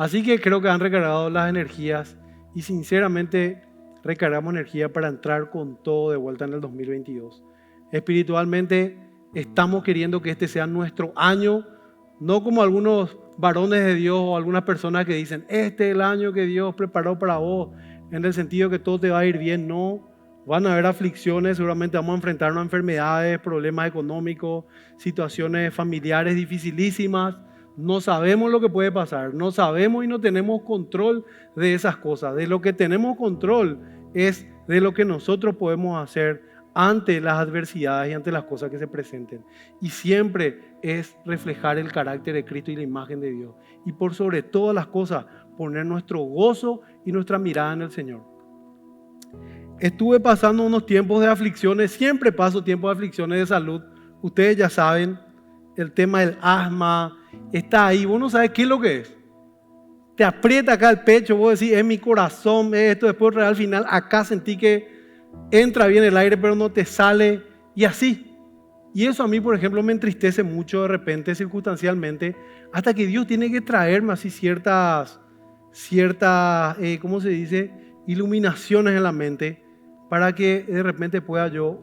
Así que creo que han recargado las energías y sinceramente recargamos energía para entrar con todo de vuelta en el 2022. Espiritualmente estamos queriendo que este sea nuestro año, no como algunos varones de Dios o algunas personas que dicen, este es el año que Dios preparó para vos, en el sentido que todo te va a ir bien. No, van a haber aflicciones, seguramente vamos a enfrentarnos a enfermedades, problemas económicos, situaciones familiares dificilísimas. No sabemos lo que puede pasar, no sabemos y no tenemos control de esas cosas. De lo que tenemos control es de lo que nosotros podemos hacer ante las adversidades y ante las cosas que se presenten. Y siempre es reflejar el carácter de Cristo y la imagen de Dios. Y por sobre todas las cosas, poner nuestro gozo y nuestra mirada en el Señor. Estuve pasando unos tiempos de aflicciones, siempre paso tiempos de aflicciones de salud. Ustedes ya saben, el tema del asma está ahí. Vos no sabes qué es lo que es. Te aprieta acá el pecho, vos decís, es mi corazón, es esto. Después al final acá sentí que entra bien el aire, pero no te sale, y así. Y eso a mí, por ejemplo, me entristece mucho de repente, circunstancialmente, hasta que Dios tiene que traerme así ciertas, ¿cómo se dice? Iluminaciones en la mente, para que de repente pueda yo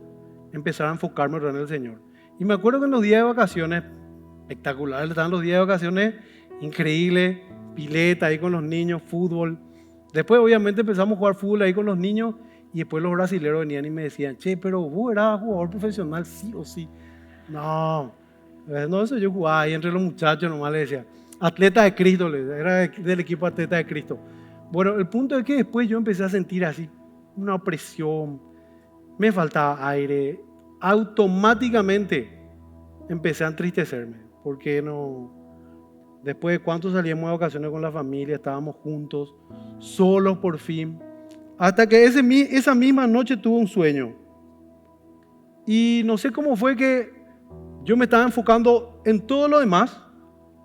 empezar a enfocarme en el Señor. Y me acuerdo que en los días de vacaciones, espectaculares, estaban los días de vacaciones increíbles, pileta ahí con los niños, fútbol. Después obviamente empezamos a jugar fútbol ahí con los niños y después los brasileños venían y me decían, che, pero vos eras jugador profesional sí o sí. No, eso yo jugaba ahí entre los muchachos, nomás le decía, atleta de Cristo, era del equipo atleta de Cristo. Bueno, el punto es que después yo empecé a sentir así una opresión, me faltaba aire, automáticamente empecé a entristecerme, porque no, después de cuánto salíamos de vacaciones con la familia, estábamos juntos, solos por fin, hasta que esa misma noche tuve un sueño, y no sé cómo fue que yo me estaba enfocando en todo lo demás,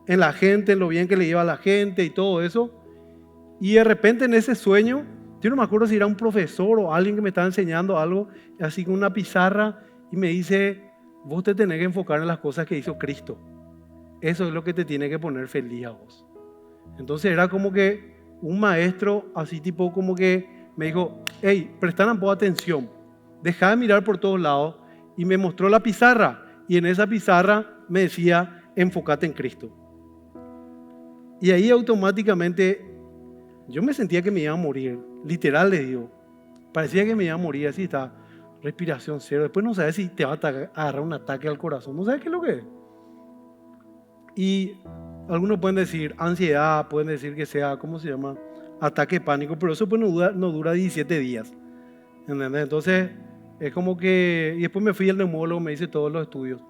en la gente, en lo bien que le iba a la gente y todo eso, y de repente en ese sueño, yo no me acuerdo si era un profesor o alguien que me estaba enseñando algo, así con una pizarra, y me dice, vos te tenés que enfocar en las cosas que hizo Cristo. Eso es lo que te tiene que poner feliz a vos. Entonces era como que un maestro así tipo como que me dijo, hey, prestad un poco atención, dejá de mirar por todos lados, y me mostró la pizarra, y en esa pizarra me decía, enfócate en Cristo. Y ahí automáticamente yo me sentía que me iba a morir, literal les digo, parecía que me iba a morir, así está, respiración cero, después no sabes si te va a agarrar un ataque al corazón, no sabes qué es lo que es. Y algunos pueden decir ansiedad, pueden decir que sea, ¿cómo se llama? Ataque pánico, pero eso pues no dura 17 días, ¿entendés? Entonces es como que, y después me fui al neumólogo, me hice todos los estudios.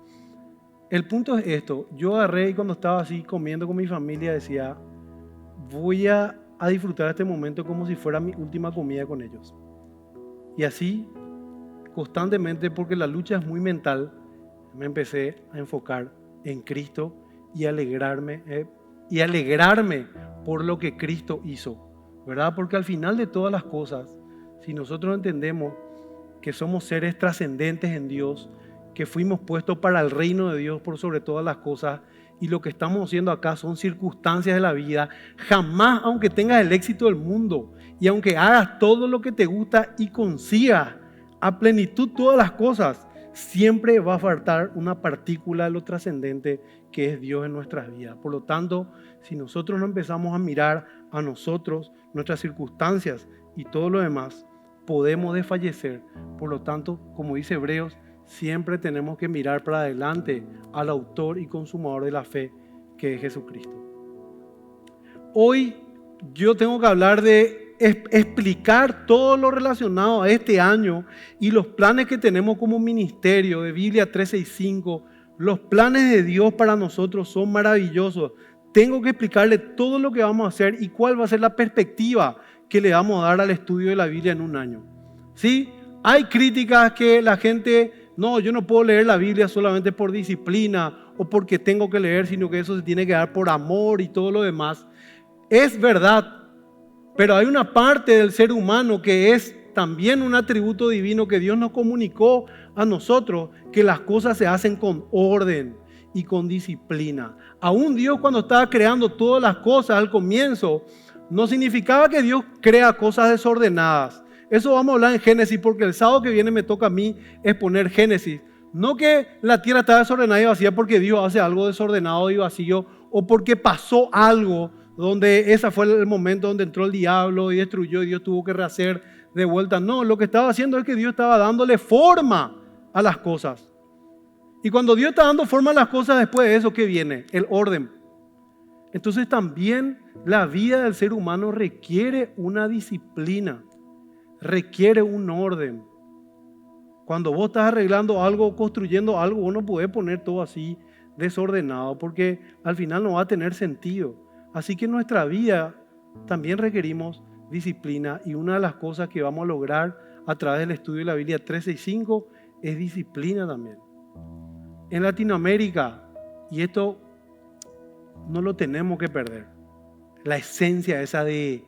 El punto es esto, yo agarré y cuando estaba así comiendo con mi familia decía, voy a disfrutar este momento como si fuera mi última comida con ellos. Y así, constantemente, porque la lucha es muy mental, me empecé a enfocar en Cristo y alegrarme por lo que Cristo hizo, ¿verdad? Porque al final de todas las cosas, si nosotros entendemos que somos seres trascendentes en Dios, que fuimos puestos para el reino de Dios por sobre todas las cosas, y lo que estamos haciendo acá son circunstancias de la vida, jamás, aunque tengas el éxito del mundo y aunque hagas todo lo que te gusta y consigas a plenitud todas las cosas, siempre va a faltar una partícula de lo trascendente que es Dios en nuestras vidas. Por lo tanto, si nosotros no empezamos a mirar a nosotros, nuestras circunstancias y todo lo demás, podemos desfallecer. Por lo tanto, como dice Hebreos, siempre tenemos que mirar para adelante al autor y consumador de la fe, que es Jesucristo. Hoy yo tengo que hablar de explicar todo lo relacionado a este año y los planes que tenemos como ministerio de Biblia 365. Los planes de Dios para nosotros son maravillosos. Tengo que explicarle todo lo que vamos a hacer y cuál va a ser la perspectiva que le vamos a dar al estudio de la Biblia en un año. ¿Sí? Hay críticas que la gente, no, yo no puedo leer la Biblia solamente por disciplina o porque tengo que leer, sino que eso se tiene que dar por amor y todo lo demás. Es verdad, pero hay una parte del ser humano que es también un atributo divino que Dios nos comunicó a nosotros, que las cosas se hacen con orden y con disciplina. Aún Dios, cuando estaba creando todas las cosas al comienzo, no significaba que Dios crea cosas desordenadas. Eso vamos a hablar en Génesis, porque el sábado que viene me toca a mí exponer Génesis. No que la tierra está desordenada y vacía porque Dios hace algo desordenado y vacío, o porque pasó algo donde ese fue el momento donde entró el diablo y destruyó y Dios tuvo que rehacer de vuelta. No, lo que estaba haciendo es que Dios estaba dándole forma a las cosas. Y cuando Dios está dando forma a las cosas, después de eso, ¿qué viene? El orden. Entonces también la vida del ser humano requiere una disciplina, requiere un orden. Cuando vos estás arreglando algo, construyendo algo, vos no podés poner todo así desordenado, porque al final no va a tener sentido. Así que en nuestra vida también requerimos disciplina, y una de las cosas que vamos a lograr a través del estudio de la Biblia 365 es disciplina también. En Latinoamérica, y esto no lo tenemos que perder, la esencia esa de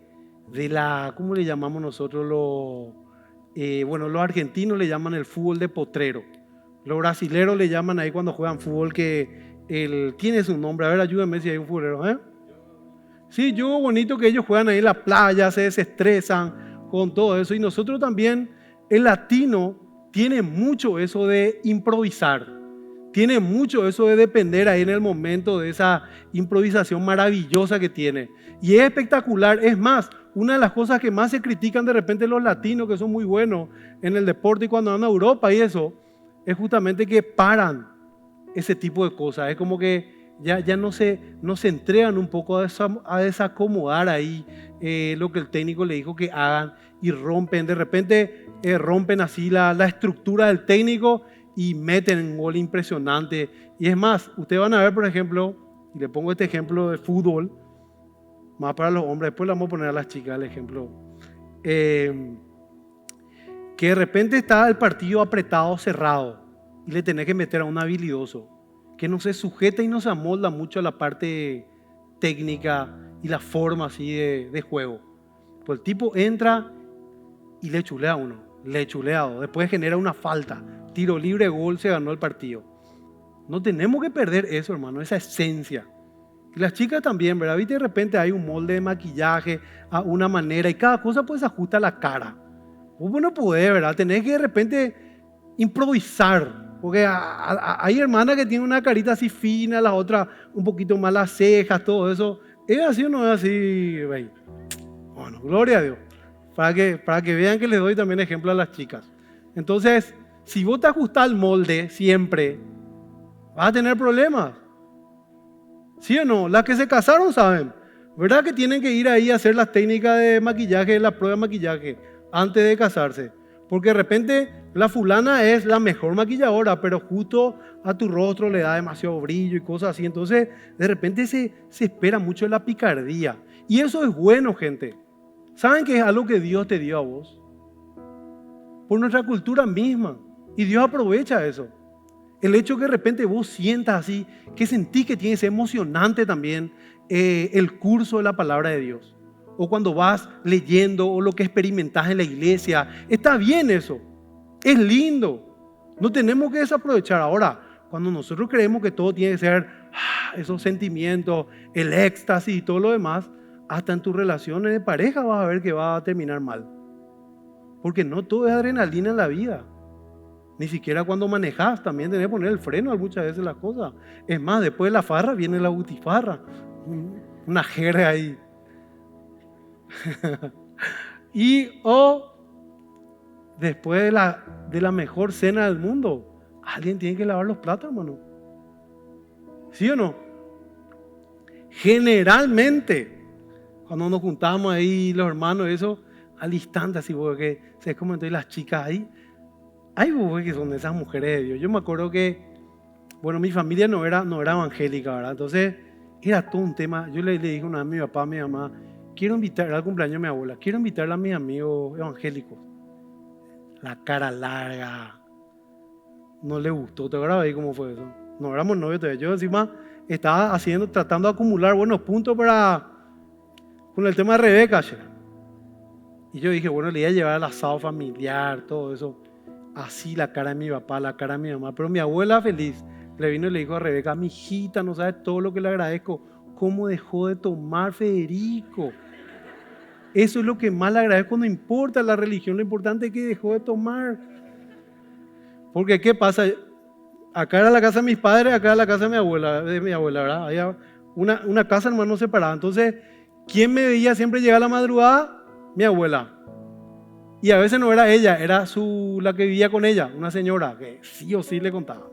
la, ¿cómo le llamamos nosotros? Los argentinos le llaman el fútbol de potrero. Los brasileros le llaman ahí cuando juegan fútbol que tiene su nombre. A ver, ayúdame si hay un futbolero, ¿eh? Sí, yo bonito que ellos juegan ahí en la playa, se desestresan con todo eso. Y nosotros también, el latino tiene mucho eso de improvisar. Tiene mucho eso de depender ahí en el momento de esa improvisación maravillosa que tiene. Y es espectacular. Es más, una de las cosas que más se critican de repente los latinos, que son muy buenos en el deporte y cuando van a Europa y eso, es justamente que paran ese tipo de cosas. Es como que ya no se entregan un poco a desacomodar ahí lo que el técnico le dijo que hagan y rompen. De repente rompen así la estructura del técnico y meten un gol impresionante. Y es más, ustedes van a ver, por ejemplo, y le pongo este ejemplo de fútbol, más para los hombres, después le vamos a poner a las chicas el ejemplo, que de repente está el partido apretado, cerrado, y le tenés que meter a un habilidoso, que no se sujeta y no se amolda mucho a la parte técnica y la forma así de juego. Pues el tipo entra y le chulea a uno, le chulea a dos, después genera una falta, tiro libre, gol, se ganó el partido. No tenemos que perder eso, hermano, esa esencia. Y las chicas también, ¿verdad? Viste, de repente hay un molde de maquillaje a una manera y cada cosa pues se ajusta a la cara. Vos no podés, ¿verdad? Tenés que de repente improvisar. Porque hay hermanas que tienen una carita así fina, la otra un poquito más las cejas, todo eso. ¿Es así o no es así? Bueno, gloria a Dios. Para que vean que les doy también ejemplo a las chicas. Entonces, si vos te ajustás al molde siempre, vas a tener problemas. ¿Sí o no? Las que se casaron saben, ¿verdad? Que tienen que ir ahí a hacer las técnicas de maquillaje, la prueba de maquillaje, antes de casarse. Porque de repente la fulana es la mejor maquilladora, pero justo a tu rostro le da demasiado brillo y cosas así. Entonces, de repente se espera mucho la picardía. Y eso es bueno, gente. ¿Saben que es algo que Dios te dio a vos? Por nuestra cultura misma. Y Dios aprovecha eso. El hecho que de repente vos sientas así, que sentís que tiene que ser emocionante también el curso de la palabra de Dios. O cuando vas leyendo o lo que experimentás en la iglesia. Está bien eso. Es lindo. No tenemos que desaprovechar. Ahora, cuando nosotros creemos que todo tiene que ser esos sentimientos, el éxtasis y todo lo demás, hasta en tus relaciones de pareja vas a ver que va a terminar mal. Porque no todo es adrenalina en la vida. Ni siquiera cuando manejas también tenés que poner el freno a muchas veces las cosas. Es más, después de la farra viene la butifarra. Una jerga ahí. Después de la mejor cena del mundo, alguien tiene que lavar los platos, hermano. ¿Sí o no? Generalmente, cuando nos juntamos ahí los hermanos, eso, al instante así, porque se comentó y las chicas ahí, hay que son esas mujeres de Dios. Yo me acuerdo que, bueno, mi familia no era evangélica, ¿verdad? Entonces, era todo un tema. Yo le dije una vez a mi papá, a mi mamá, quiero invitar al cumpleaños de mi abuela, quiero invitarla a mis amigos evangélicos. La cara larga, no le gustó. ¿Te acuerdas ahí cómo fue eso? No éramos novios todavía. Yo encima estaba tratando de acumular buenos puntos con el tema de Rebeca. Y yo dije, bueno, le iba a llevar al asado familiar, todo eso. Así la cara de mi papá, la cara de mi mamá. Pero mi abuela feliz, le vino y le dijo a Rebeca: mi hijita, no sabes todo lo que le agradezco. ¿Cómo dejó de tomar Federico? Eso es lo que más le agradezco. No importa la religión, lo importante es que dejó de tomar. Porque ¿qué pasa? Acá era la casa de mis padres, acá era la casa de mi abuela, ¿verdad? Había una casa, hermano, separada. Entonces, ¿quién me veía siempre llegar a la madrugada? Mi abuela. Y a veces no era ella, era la que vivía con ella, una señora que sí o sí le contaba.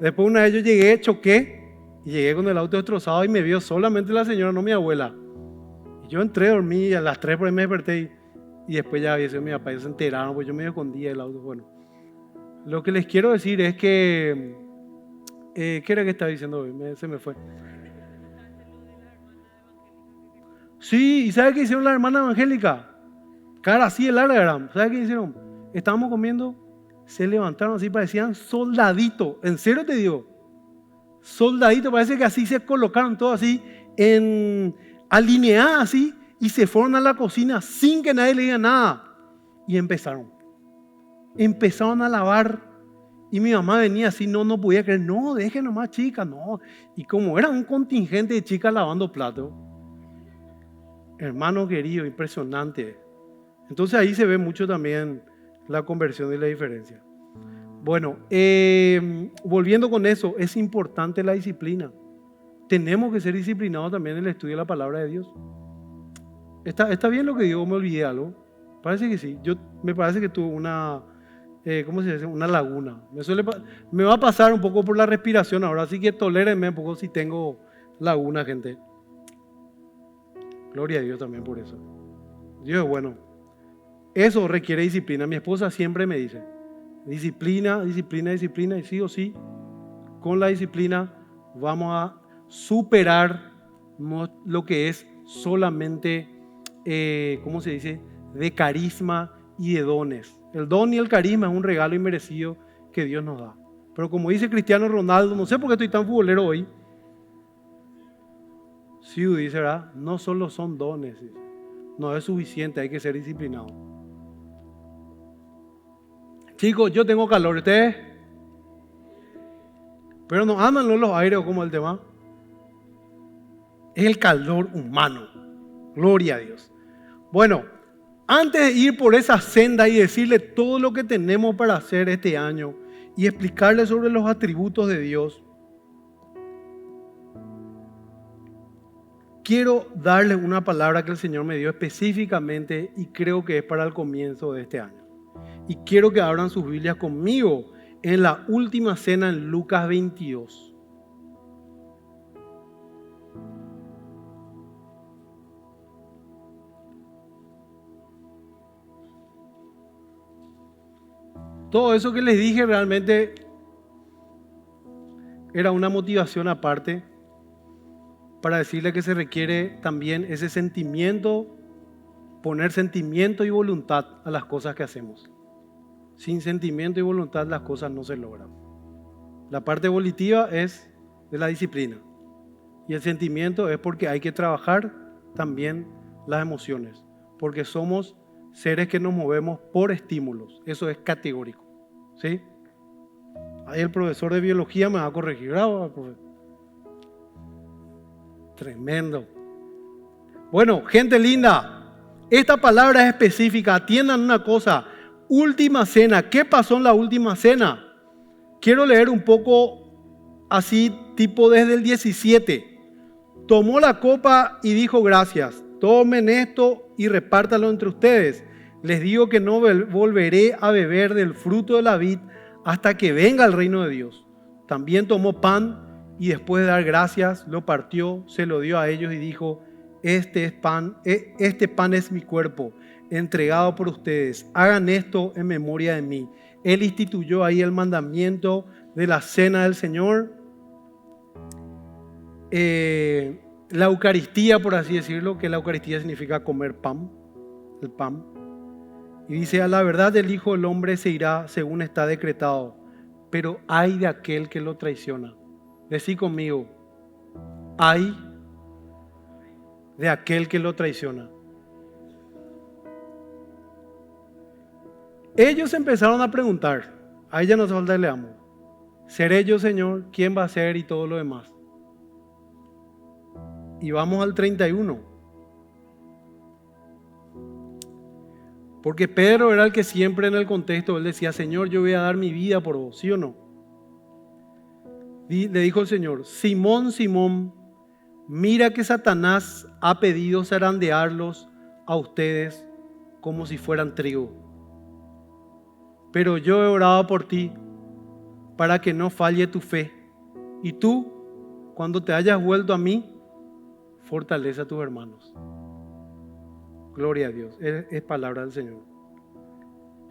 Después una vez yo llegué, choqué, y llegué con el auto destrozado y me vio solamente la señora, no mi abuela. Y yo entré, dormí, a las 3 por ahí me desperté y después ya había sido mi papá, ellos se enteraron, pues yo medio escondía el auto. Bueno, lo que les quiero decir es que, ¿qué era que estaba diciendo hoy? Se me fue. Sí, ¿y sabe qué hicieron la hermana evangélica? Cara así de larga eran. ¿Sabe qué hicieron? Estábamos comiendo, se levantaron así, parecían soldaditos. En serio te digo, soldaditos, parece que así se colocaron todos así, alineadas así, y se fueron a la cocina sin que nadie le diga nada. Y empezaron a lavar. Y mi mamá venía así, no podía creer, no, dejen nomás chicas, no. Y como era un contingente de chicas lavando platos, hermano querido, impresionante. Entonces ahí se ve mucho también la conversión y la diferencia. Bueno, volviendo con eso, es importante la disciplina. Tenemos que ser disciplinados también en el estudio de la palabra de Dios. ¿Está bien lo que digo? ¿Me olvidé algo? Parece que sí. Me parece que tuve una, ¿cómo se dice? Una laguna. Me va a pasar un poco por la respiración ahora, así que tolérenme un poco si tengo laguna, gente. Gloria a Dios también por eso. Dios es bueno. Eso requiere disciplina. Mi esposa siempre me dice: disciplina, disciplina, disciplina. Y sí o sí, con la disciplina vamos a superar lo que es solamente, ¿cómo se dice?, de carisma y de dones. El don y el carisma es un regalo inmerecido que Dios nos da. Pero como dice Cristiano Ronaldo, no sé por qué estoy tan futbolero hoy. Sí, dice, ¿verdad? No solo son dones, no es suficiente, hay que ser disciplinado. Chicos, yo tengo calor, ¿ustedes? Pero no andan los aires como el tema. Es el calor humano. Gloria a Dios. Bueno, antes de ir por esa senda y decirle todo lo que tenemos para hacer este año y explicarle sobre los atributos de Dios, quiero darles una palabra que el Señor me dio específicamente y creo que es para el comienzo de este año. Y quiero que abran sus Biblias conmigo en la última cena en Lucas 22. Todo eso que les dije realmente era una motivación aparte para decirle que se requiere también ese sentimiento, poner sentimiento y voluntad a las cosas que hacemos. Sin sentimiento y voluntad las cosas no se logran. La parte volitiva es de la disciplina y el sentimiento es porque hay que trabajar también las emociones, porque somos seres que nos movemos por estímulos. Eso es categórico, ¿sí? Ahí el profesor de biología me va a corregir. Bravo, profe. Tremendo. Bueno, gente linda, esta palabra es específica. Atiendan una cosa. Última cena. ¿Qué pasó en la última cena? Quiero leer un poco así, tipo desde el 17. Tomó la copa y dijo: gracias. Tomen esto y repártalo entre ustedes. Les digo que no volveré a beber del fruto de la vid hasta que venga el reino de Dios. También tomó pan y después de dar gracias, lo partió, se lo dio a ellos y dijo: este pan es mi cuerpo, entregado por ustedes. Hagan esto en memoria de mí. Él instituyó ahí el mandamiento de la cena del Señor. La Eucaristía, por así decirlo, que la Eucaristía significa comer pan, el pan. Y dice: a la verdad el Hijo del Hombre se irá según está decretado, pero ay de aquel que lo traiciona. Decí conmigo: ay de aquel que lo traiciona. Ellos empezaron a preguntar, a ella no hace falta que leamos, ¿Seré yo, Señor? ¿Quién va a ser? Y todo lo demás. Y vamos al 31. Porque Pedro era el que siempre en el contexto, él decía, Señor, yo voy a dar mi vida por vos, ¿sí o no? Y le dijo el Señor, Simón, Simón, mira que Satanás ha pedido zarandearlos a ustedes como si fueran trigo. Pero yo he orado por ti para que no falle tu fe. Y tú, cuando te hayas vuelto a mí, fortalece a tus hermanos. Gloria a Dios, es palabra del Señor.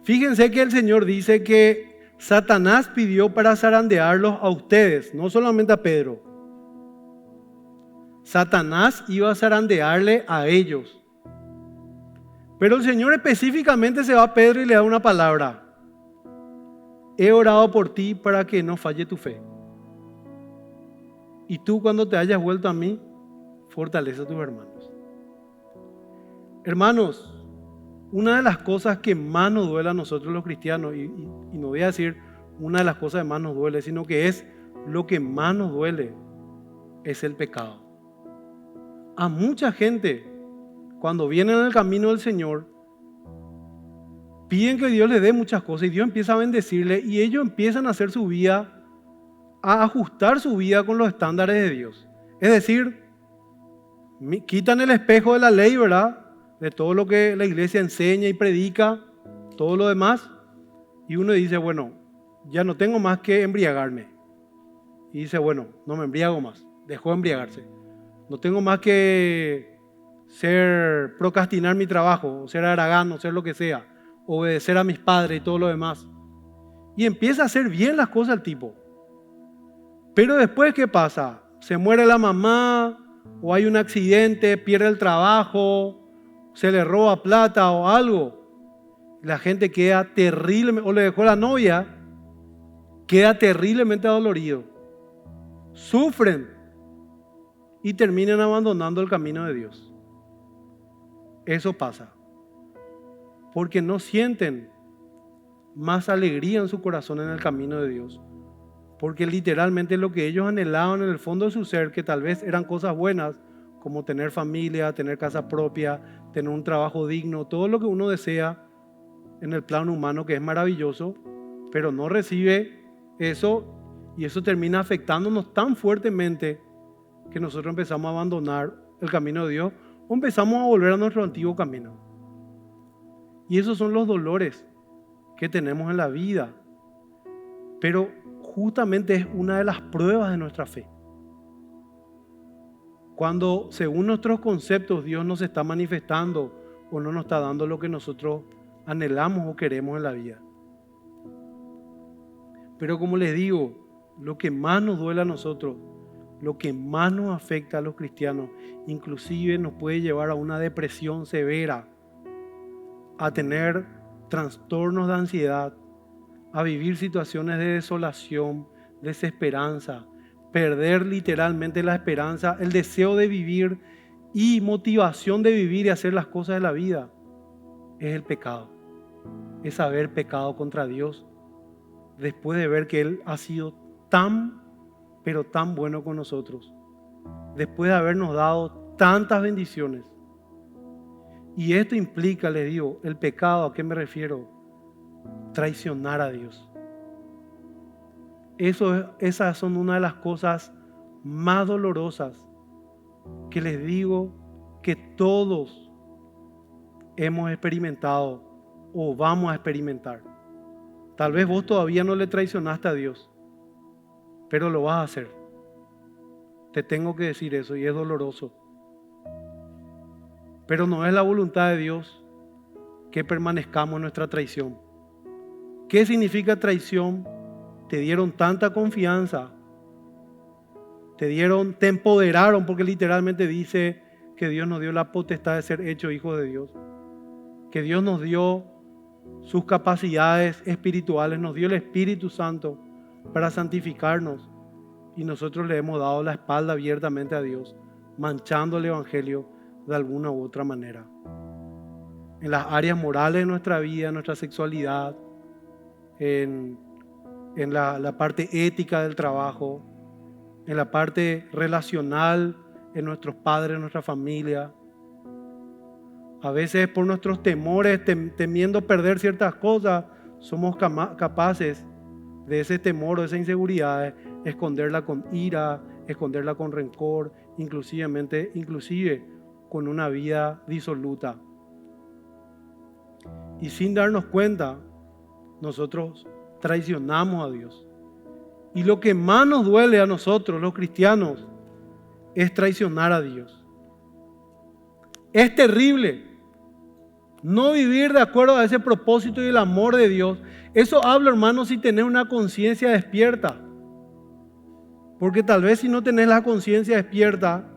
Fíjense que el Señor dice que Satanás pidió para zarandearlos a ustedes, no solamente a Pedro. Satanás iba a zarandearle a ellos. Pero el Señor específicamente se va a Pedro y le da una palabra. He orado por ti para que no falle tu fe. Y tú, cuando te hayas vuelto a mí, fortalece a tus hermanos. Hermanos, una de las cosas que más nos duele a nosotros los cristianos, y no voy a decir una de las cosas que más nos duele, sino que es lo que más nos duele, es el pecado. A mucha gente, cuando vienen en el camino del Señor, piden que Dios les dé muchas cosas y Dios empieza a bendecirle y ellos empiezan a hacer su vida, a ajustar su vida con los estándares de Dios. Es decir, quitan el espejo de la ley, ¿verdad? De todo lo que la iglesia enseña y predica, todo lo demás. Y uno dice, bueno, ya no tengo más que embriagarme. Y dice, bueno, no me embriago más. Dejó de embriagarse. No tengo más que procrastinar mi trabajo, ser haragán, ser lo que sea, obedecer a mis padres y todo lo demás. Y empieza a hacer bien las cosas el tipo. Pero después, ¿qué pasa? Se muere la mamá, o hay un accidente, pierde el trabajo, se le roba plata o algo. La gente queda terrible, o le dejó la novia, queda terriblemente dolorido. Sufren y terminan abandonando el camino de Dios. Eso pasa. Porque no sienten más alegría en su corazón en el camino de Dios. Porque literalmente lo que ellos anhelaban en el fondo de su ser, que tal vez eran cosas buenas, como tener familia, tener casa propia, tener un trabajo digno, todo lo que uno desea en el plano humano, que es maravilloso, pero no recibe eso y eso termina afectándonos tan fuertemente que nosotros empezamos a abandonar el camino de Dios o empezamos a volver a nuestro antiguo camino. Y esos son los dolores que tenemos en la vida, pero justamente es una de las pruebas de nuestra fe. Cuando según nuestros conceptos Dios nos está manifestando o no nos está dando lo que nosotros anhelamos o queremos en la vida. Pero como les digo, lo que más nos duele a nosotros, lo que más nos afecta a los cristianos, inclusive nos puede llevar a una depresión severa, a tener trastornos de ansiedad, a vivir situaciones de desolación, desesperanza, perder literalmente la esperanza, el deseo de vivir y motivación de vivir y hacer las cosas de la vida, es el pecado. Es haber pecado contra Dios después de ver que Él ha sido tan, pero tan bueno con nosotros, después de habernos dado tantas bendiciones. Y esto implica, les digo, el pecado. ¿A qué me refiero? Traicionar a Dios. Esas son una de las cosas más dolorosas que les digo que todos hemos experimentado o vamos a experimentar. Tal vez vos todavía no le traicionaste a Dios, pero lo vas a hacer. Te tengo que decir eso y es doloroso. Pero no es la voluntad de Dios que permanezcamos en nuestra traición. ¿Qué significa traición? Te dieron tanta confianza, te empoderaron, porque literalmente dice que Dios nos dio la potestad de ser hechos hijos de Dios, que Dios nos dio sus capacidades espirituales, nos dio el Espíritu Santo para santificarnos y nosotros le hemos dado la espalda abiertamente a Dios, manchando el Evangelio de alguna u otra manera. En las áreas morales de nuestra vida, en nuestra sexualidad, en en la parte ética del trabajo, en la parte relacional, en nuestros padres, en nuestra familia. A veces por nuestros temores, temiendo perder ciertas cosas, somos capaces de ese temor o esa inseguridad, esconderla con ira, esconderla con rencor, inclusive con una vida disoluta. Y sin darnos cuenta, nosotros traicionamos a Dios. Y lo que más nos duele a nosotros, los cristianos, es traicionar a Dios. Es terrible no vivir de acuerdo a ese propósito y el amor de Dios. Eso habla, hermanos, si tenés una conciencia despierta. Porque tal vez si no tenés la conciencia despierta,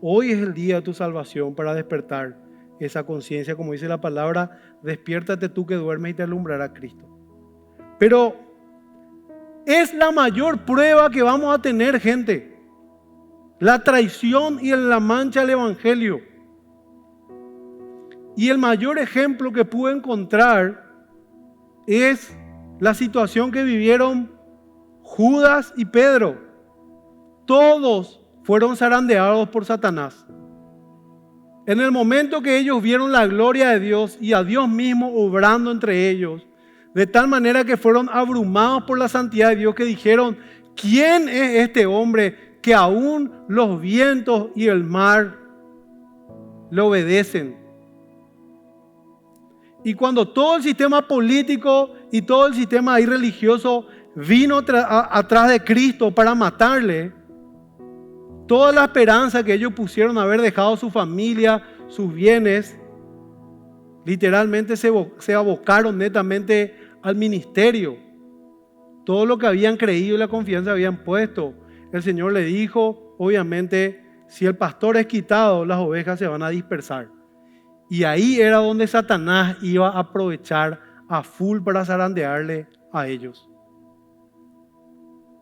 hoy es el día de tu salvación para despertar esa conciencia. Como dice la palabra, despiértate tú que duermes y te alumbrará Cristo. Pero es la mayor prueba que vamos a tener, gente. La traición y la mancha al Evangelio. Y el mayor ejemplo que pude encontrar es la situación que vivieron Judas y Pedro. Todos fueron zarandeados por Satanás. En el momento que ellos vieron la gloria de Dios y a Dios mismo obrando entre ellos, de tal manera que fueron abrumados por la santidad de Dios, que dijeron: ¿quién es este hombre que aún los vientos y el mar le obedecen? Y cuando todo el sistema político y todo el sistema ahí religioso vino atrás de Cristo para matarle, toda la esperanza que ellos pusieron haber dejado su familia, sus bienes, literalmente se abocaron netamente al ministerio. Todo lo que habían creído y la confianza habían puesto. El Señor le dijo, obviamente, si el pastor es quitado, las ovejas se van a dispersar. Y ahí era donde Satanás iba a aprovechar a full para zarandearle a ellos.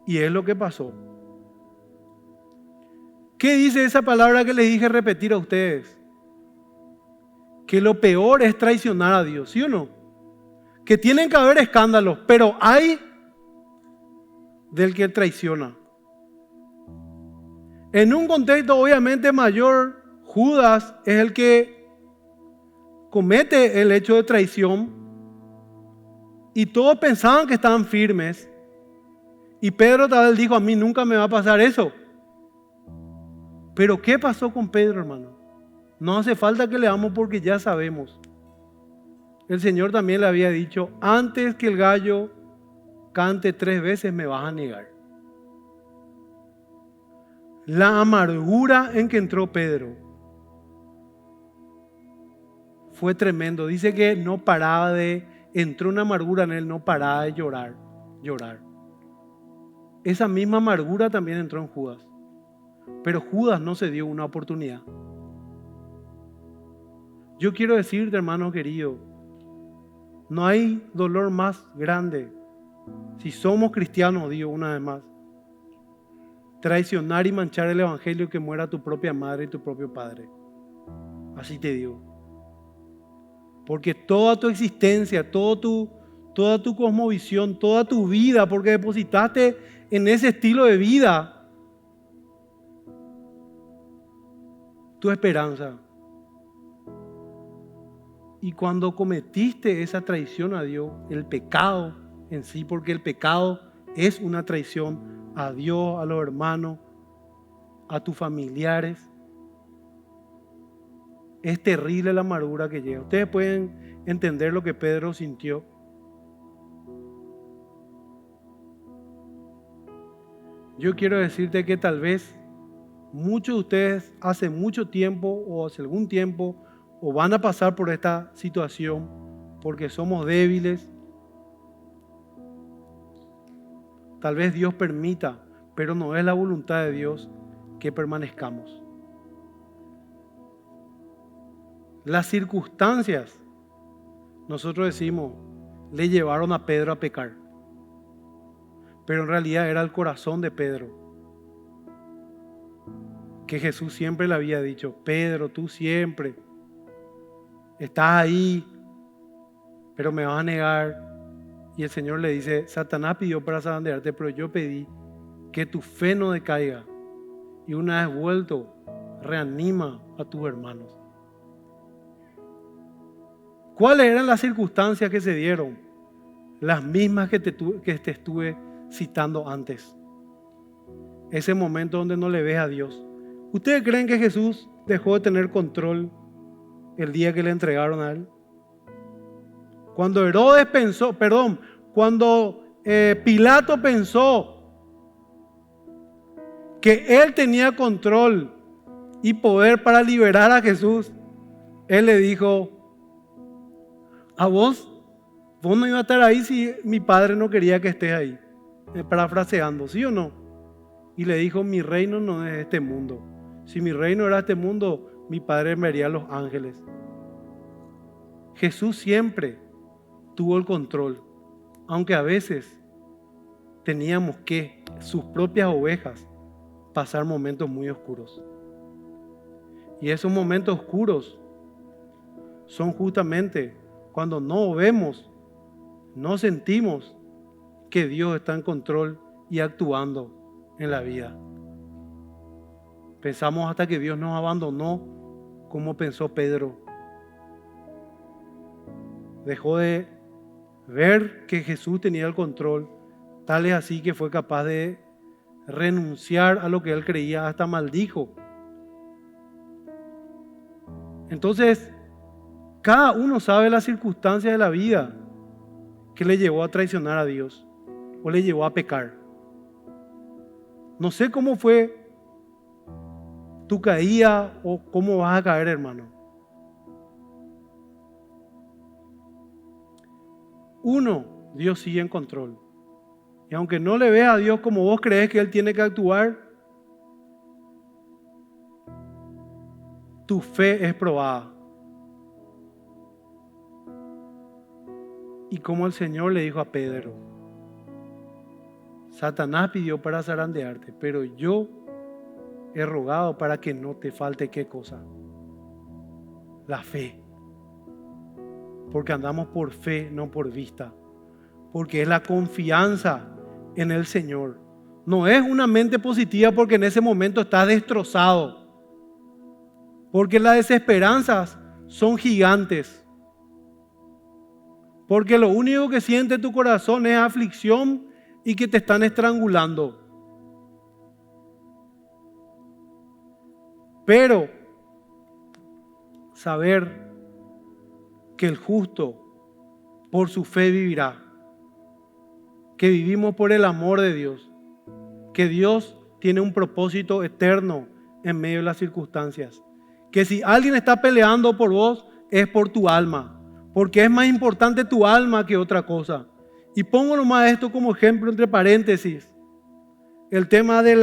Y es lo que pasó. ¿Qué dice esa palabra que les dije repetir a ustedes? Que lo peor es traicionar a Dios, ¿sí o no? Que tienen que haber escándalos, pero hay del que traiciona. En un contexto obviamente mayor, Judas es el que comete el hecho de traición y todos pensaban que estaban firmes. Y Pedro tal vez dijo: a mí nunca me va a pasar eso. Pero ¿qué pasó con Pedro, hermano? No hace falta que leamos porque ya sabemos. El Señor también le había dicho: antes que el gallo cante 3 veces me vas a negar. La amargura en que entró Pedro fue tremendo. Dice que entró una amargura en él, no paraba de llorar. Esa misma amargura también entró en Judas. Pero Judas no se dio una oportunidad. Yo quiero decirte, hermano querido, no hay dolor más grande, si somos cristianos, digo una vez más, traicionar y manchar el Evangelio, que muera tu propia madre y tu propio padre. Así te digo. Porque toda tu existencia, toda tu cosmovisión, toda tu vida, porque depositaste en ese estilo de vida tu esperanza. Y cuando cometiste esa traición a Dios, el pecado en sí, porque el pecado es una traición a Dios, a los hermanos, a tus familiares, es terrible la amargura que llega. Ustedes pueden entender lo que Pedro sintió. Yo quiero decirte que tal vez muchos de ustedes hace mucho tiempo o hace algún tiempo o van a pasar por esta situación porque somos débiles. Tal vez Dios permita, pero no es la voluntad de Dios que permanezcamos. Las circunstancias, nosotros decimos, le llevaron a Pedro a pecar. Pero en realidad era el corazón de Pedro. Que Jesús siempre le había dicho: Pedro, tú siempre estás ahí, pero me vas a negar. Y el Señor le dice, Satanás pidió para zarandearte, pero yo pedí que tu fe no decaiga. Y una vez vuelto, reanima a tus hermanos. ¿Cuáles eran las circunstancias que se dieron? Las mismas que te estuve citando antes. Ese momento donde no le ves a Dios. ¿Ustedes creen que Jesús dejó de tener control el día que le entregaron a él? Cuando Herodes pensó, cuando Pilato pensó que él tenía control y poder para liberar a Jesús, él le dijo, a vos no ibas a estar ahí si mi padre no quería que estés ahí. Parafraseando, ¿sí o no? Y le dijo, mi reino no es este mundo. Si mi reino era este mundo, mi padre enviaría a los ángeles. Jesús siempre tuvo el control, aunque a veces teníamos que, sus propias ovejas, pasar momentos muy oscuros. Y esos momentos oscuros son justamente cuando no vemos, no sentimos que Dios está en control y actuando en la vida. Pensamos hasta que Dios nos abandonó, como pensó Pedro. Dejó de ver que Jesús tenía el control, tal es así que fue capaz de renunciar a lo que él creía, hasta maldijo. Entonces, cada uno sabe las circunstancias de la vida que le llevó a traicionar a Dios o le llevó a pecar. No sé cómo fue tu caída o cómo vas a caer, hermano. Uno, Dios sigue en control. Y aunque no le veas a Dios como vos crees que Él tiene que actuar, tu fe es probada. Y como el Señor le dijo a Pedro, Satanás pidió para zarandearte, pero yo he rogado para que no te falte ¿qué cosa? La fe. Porque andamos por fe, no por vista. Porque es la confianza en el Señor. No es una mente positiva porque en ese momento estás destrozado. Porque las desesperanzas son gigantes. Porque lo único que siente tu corazón es aflicción y que te están estrangulando. Pero saber que el justo por su fe vivirá. Que vivimos por el amor de Dios. Que Dios tiene un propósito eterno en medio de las circunstancias. Que si alguien está peleando por vos, es por tu alma. Porque es más importante tu alma que otra cosa. Y pongo nomás esto como ejemplo entre paréntesis. El tema de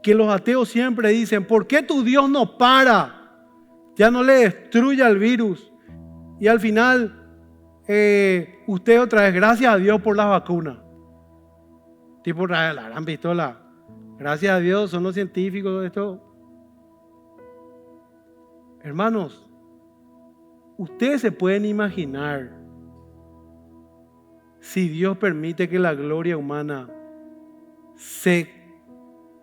que los ateos siempre dicen, ¿por qué tu Dios no para? Ya no le destruye el virus. Y al final, usted otra vez, gracias a Dios por las vacunas. Tipo la gran pistola. Gracias a Dios, son los científicos de esto. Hermanos, ustedes se pueden imaginar si Dios permite que la gloria humana se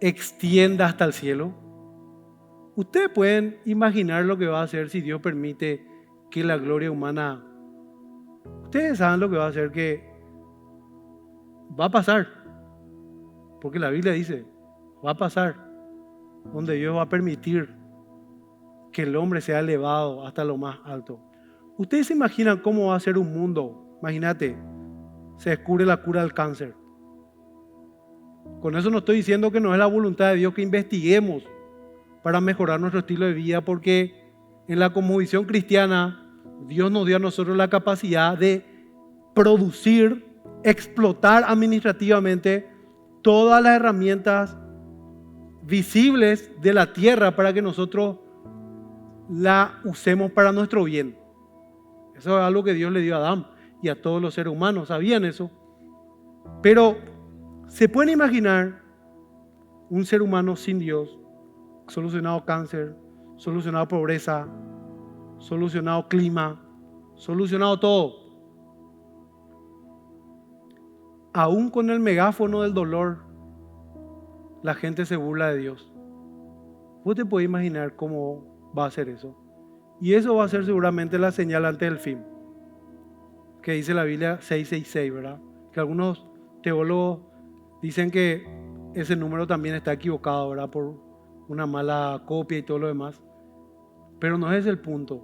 extienda hasta el cielo. Ustedes pueden imaginar lo que va a hacer si Dios permite que la gloria humana. Ustedes saben lo que va a hacer, que va a pasar. Porque la Biblia dice, va a pasar. Donde Dios va a permitir que el hombre sea elevado hasta lo más alto. Ustedes se imaginan cómo va a ser un mundo. Imagínate, se descubre la cura del cáncer. Con eso no estoy diciendo que no es la voluntad de Dios que investiguemos para mejorar nuestro estilo de vida, porque en la cosmovisión cristiana Dios nos dio a nosotros la capacidad de producir, explotar administrativamente todas las herramientas visibles de la tierra para que nosotros la usemos para nuestro bien. Eso es algo que Dios le dio a Adán y a todos los seres humanos. ¿Sabían eso? Pero ¿se pueden imaginar un ser humano sin Dios, solucionado cáncer, solucionado pobreza, solucionado clima, solucionado todo? aún con el megáfono del dolor, la gente se burla de Dios. Vos te podés imaginar cómo va a ser eso. Y eso va a ser seguramente la señal antes del fin, que dice la Biblia 666, ¿verdad? Que algunos teólogos dicen que ese número también está equivocado, ¿verdad? Por una mala copia y todo lo demás. Pero no es el punto.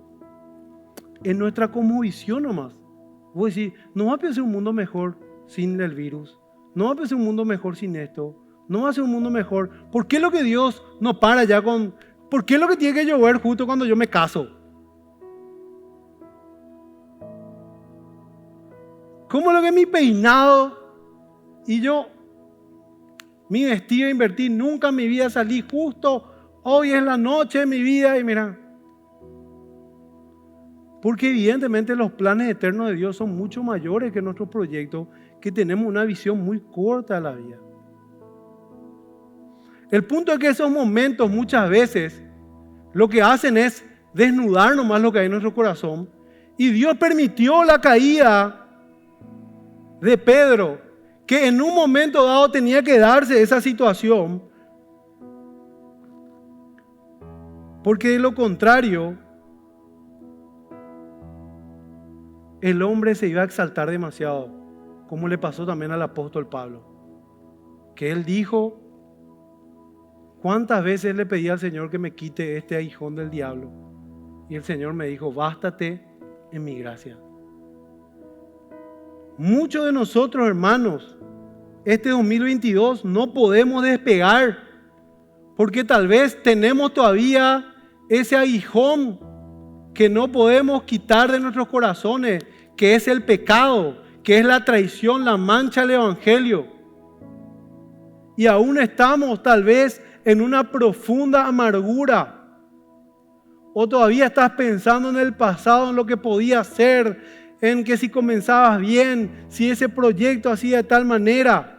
Es nuestra cosmovisión nomás. Vos decís, no va a ser un mundo mejor sin el virus. No va a ser un mundo mejor sin esto. No va a ser un mundo mejor. ¿Por qué lo que Dios no para ya con... ¿Por qué lo que tiene que llover justo cuando yo me caso? ¿Cómo lo que mi peinado y yo, mi vestido invertí, nunca en mi vida salí justo, hoy es la noche de mi vida y mira. Porque evidentemente los planes eternos de Dios son mucho mayores que nuestros proyectos, que tenemos una visión muy corta de la vida. El punto es que esos momentos muchas veces lo que hacen es desnudar nomás lo que hay en nuestro corazón. Y Dios permitió la caída de Pedro, que en un momento dado tenía que darse esa situación, porque de lo contrario el hombre se iba a exaltar demasiado, como le pasó también al apóstol Pablo, que él dijo: ¿cuántas veces le pedí al Señor que me quite este aguijón del diablo? Y el Señor me dijo: bástate en mi gracia. Muchos de nosotros, hermanos, este 2022 no podemos despegar, porque tal vez tenemos todavía ese aguijón que no podemos quitar de nuestros corazones, que es el pecado, que es la traición, la mancha del evangelio. Y aún estamos tal vez en una profunda amargura. O todavía estás pensando en el pasado, en lo que podía ser, en que si comenzabas bien, si ese proyecto hacía de tal manera.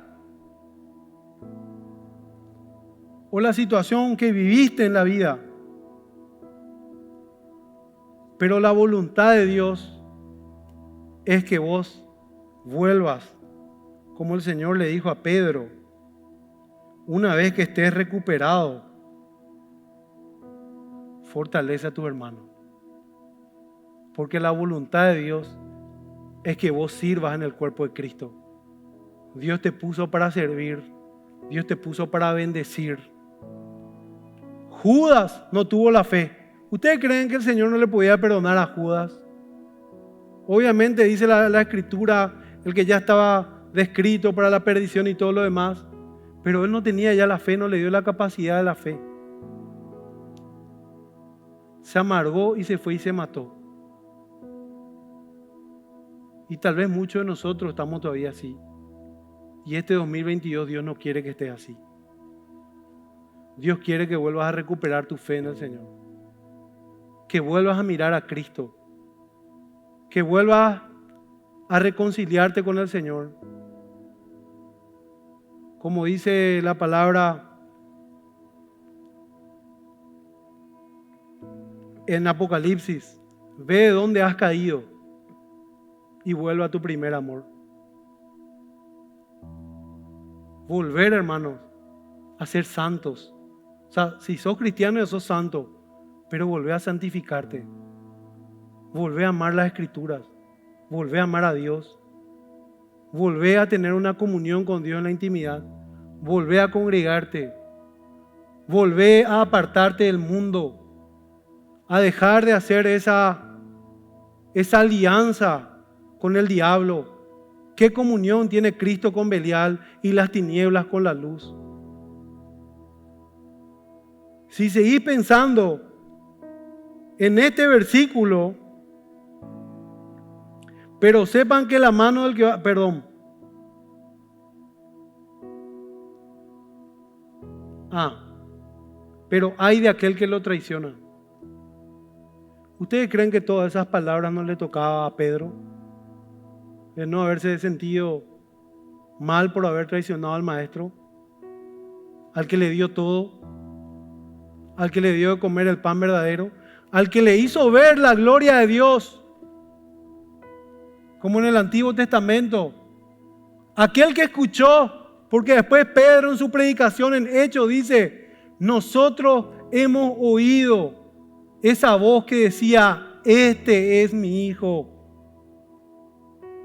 O la situación que viviste en la vida. Pero la voluntad de Dios es que vos vuelvas, como el Señor le dijo a Pedro, una vez que estés recuperado, fortalece a tu hermano. Porque la voluntad de Dios es que vos sirvas en el cuerpo de Cristo. Dios te puso para servir. Dios te puso para bendecir. Judas no tuvo la fe. ¿Ustedes creen que el Señor no le podía perdonar a Judas? Obviamente dice la Escritura, el que ya estaba descrito para la perdición y todo lo demás. Pero él no tenía ya la fe, no le dio la capacidad de la fe. Se amargó y se fue y se mató. Y tal vez muchos de nosotros estamos todavía así. Y este 2022 Dios no quiere que estés así. Dios quiere que vuelvas a recuperar tu fe en el Señor. Que vuelvas a mirar a Cristo. Que vuelvas a reconciliarte con el Señor. Como dice la palabra en Apocalipsis, ve de dónde has caído y vuelve a tu primer amor. Volver, hermanos, a ser santos. O sea, si sos cristiano, sos santo, pero volvé a santificarte. Volvé a amar las Escrituras. Volvé a amar a Dios. Volvé a tener una comunión con Dios en la intimidad. Volvé a congregarte. Volvé a apartarte del mundo. A dejar de hacer esa alianza con el diablo. ¿Qué comunión tiene Cristo con Belial y las tinieblas con la luz? Si seguís pensando en este versículo, pero sepan que la mano del que va, pero hay de aquel que lo traiciona. ¿Ustedes creen que todas esas palabras no le tocaba a Pedro? De no haberse sentido mal por haber traicionado al maestro, al que le dio todo, al que le dio de comer el pan verdadero, al que le hizo ver la gloria de Dios, como en el Antiguo Testamento, Aquel que escuchó, porque después Pedro en su predicación en Hechos dice, nosotros hemos oído esa voz que decía, este es mi hijo,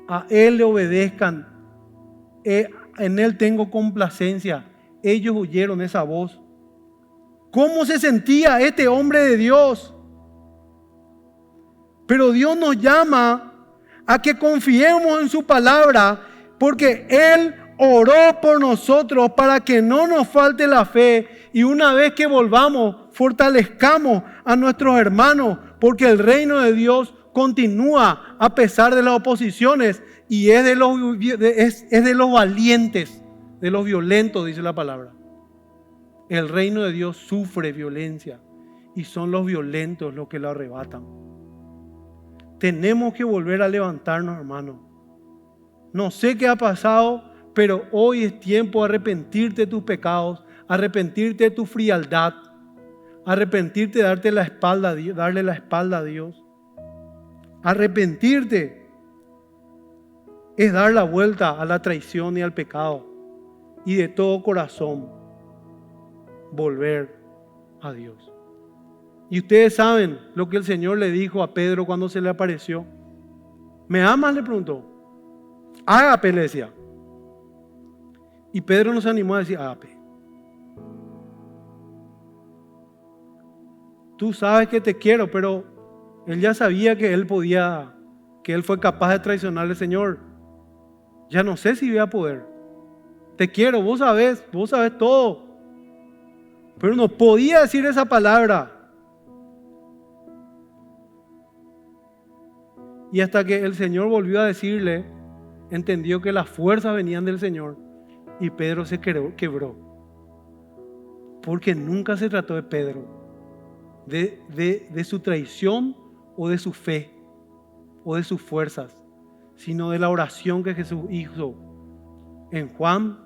a él le obedezcan, en él tengo complacencia. Ellos oyeron esa voz. ¿Cómo se sentía este hombre de Dios? Pero Dios nos llama a que confiemos en su palabra, porque Él oró por nosotros para que no nos falte la fe, y una vez que volvamos, fortalezcamos a nuestros hermanos, porque el reino de Dios continúa a pesar de las oposiciones, y es de los valientes, de los violentos, dice la palabra. El reino de Dios sufre violencia, y son los violentos los que lo arrebatan. Tenemos que volver a levantarnos, hermanos. No sé qué ha pasado, pero hoy es tiempo de arrepentirte de tus pecados, arrepentirte de tu frialdad, arrepentirte de darle la espalda a Dios. Arrepentirte es dar la vuelta a la traición y al pecado, y de todo corazón volver a Dios. Y ustedes saben lo que el Señor le dijo a Pedro cuando se le apareció. ¿Me amas?, le preguntó. Ágape, le decía. Y Pedro no se animó a decir ágape. Tú sabes que te quiero, pero él ya sabía que él fue capaz de traicionarle. Señor, ya no sé si voy a poder. Te quiero, vos sabés todo. Pero no podía decir esa palabra. Y hasta que el Señor volvió a decirle, entendió que las fuerzas venían del Señor, y Pedro se quebró. Porque nunca se trató de Pedro, de su traición o de su fe o de sus fuerzas, sino de la oración que Jesús hizo en Juan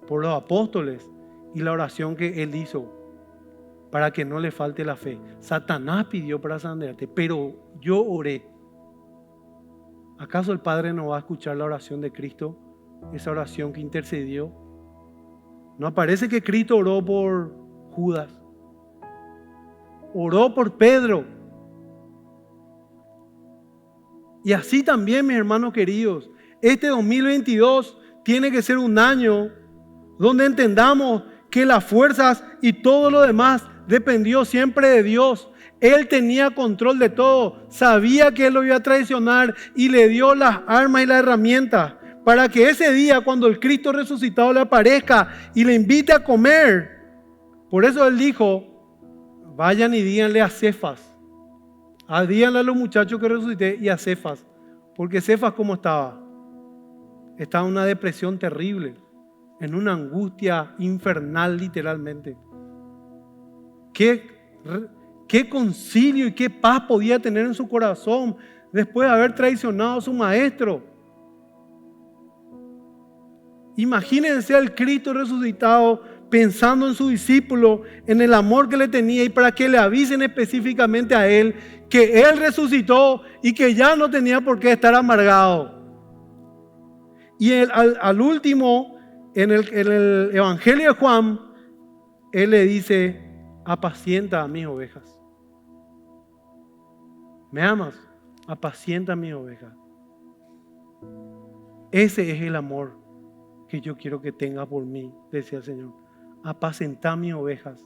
por los apóstoles, y la oración que Él hizo para que no le falte la fe. Satanás pidió para sanarte, pero yo oré. ¿Acaso el Padre no va a escuchar la oración de Cristo? Esa oración que intercedió. No aparece que Cristo oró por Judas. Oró por Pedro. Y así también, mis hermanos queridos, este 2022 tiene que ser un año donde entendamos que las fuerzas y todo lo demás dependió siempre de Dios. Él tenía control de todo, sabía que Él lo iba a traicionar, y le dio las armas y las herramientas para que ese día, cuando el Cristo resucitado le aparezca y le invite a comer. Por eso Él dijo, vayan y díganle a Cefas, díganle a los muchachos que resucité y a Cefas, porque Cefas, ¿cómo estaba? Estaba en una depresión terrible, en una angustia infernal literalmente. ¿Qué concilio y qué paz podía tener en su corazón después de haber traicionado a su maestro? Imagínense al Cristo resucitado pensando en su discípulo, en el amor que le tenía, y para que le avisen específicamente a él que Él resucitó y que ya no tenía por qué estar amargado. Y al último, en el Evangelio de Juan, Él le dice, apacienta a mis ovejas. ¿Me amas? Apacienta a mis ovejas. Ese es el amor que yo quiero que tenga por mí, decía el Señor. Apacenta a mis ovejas.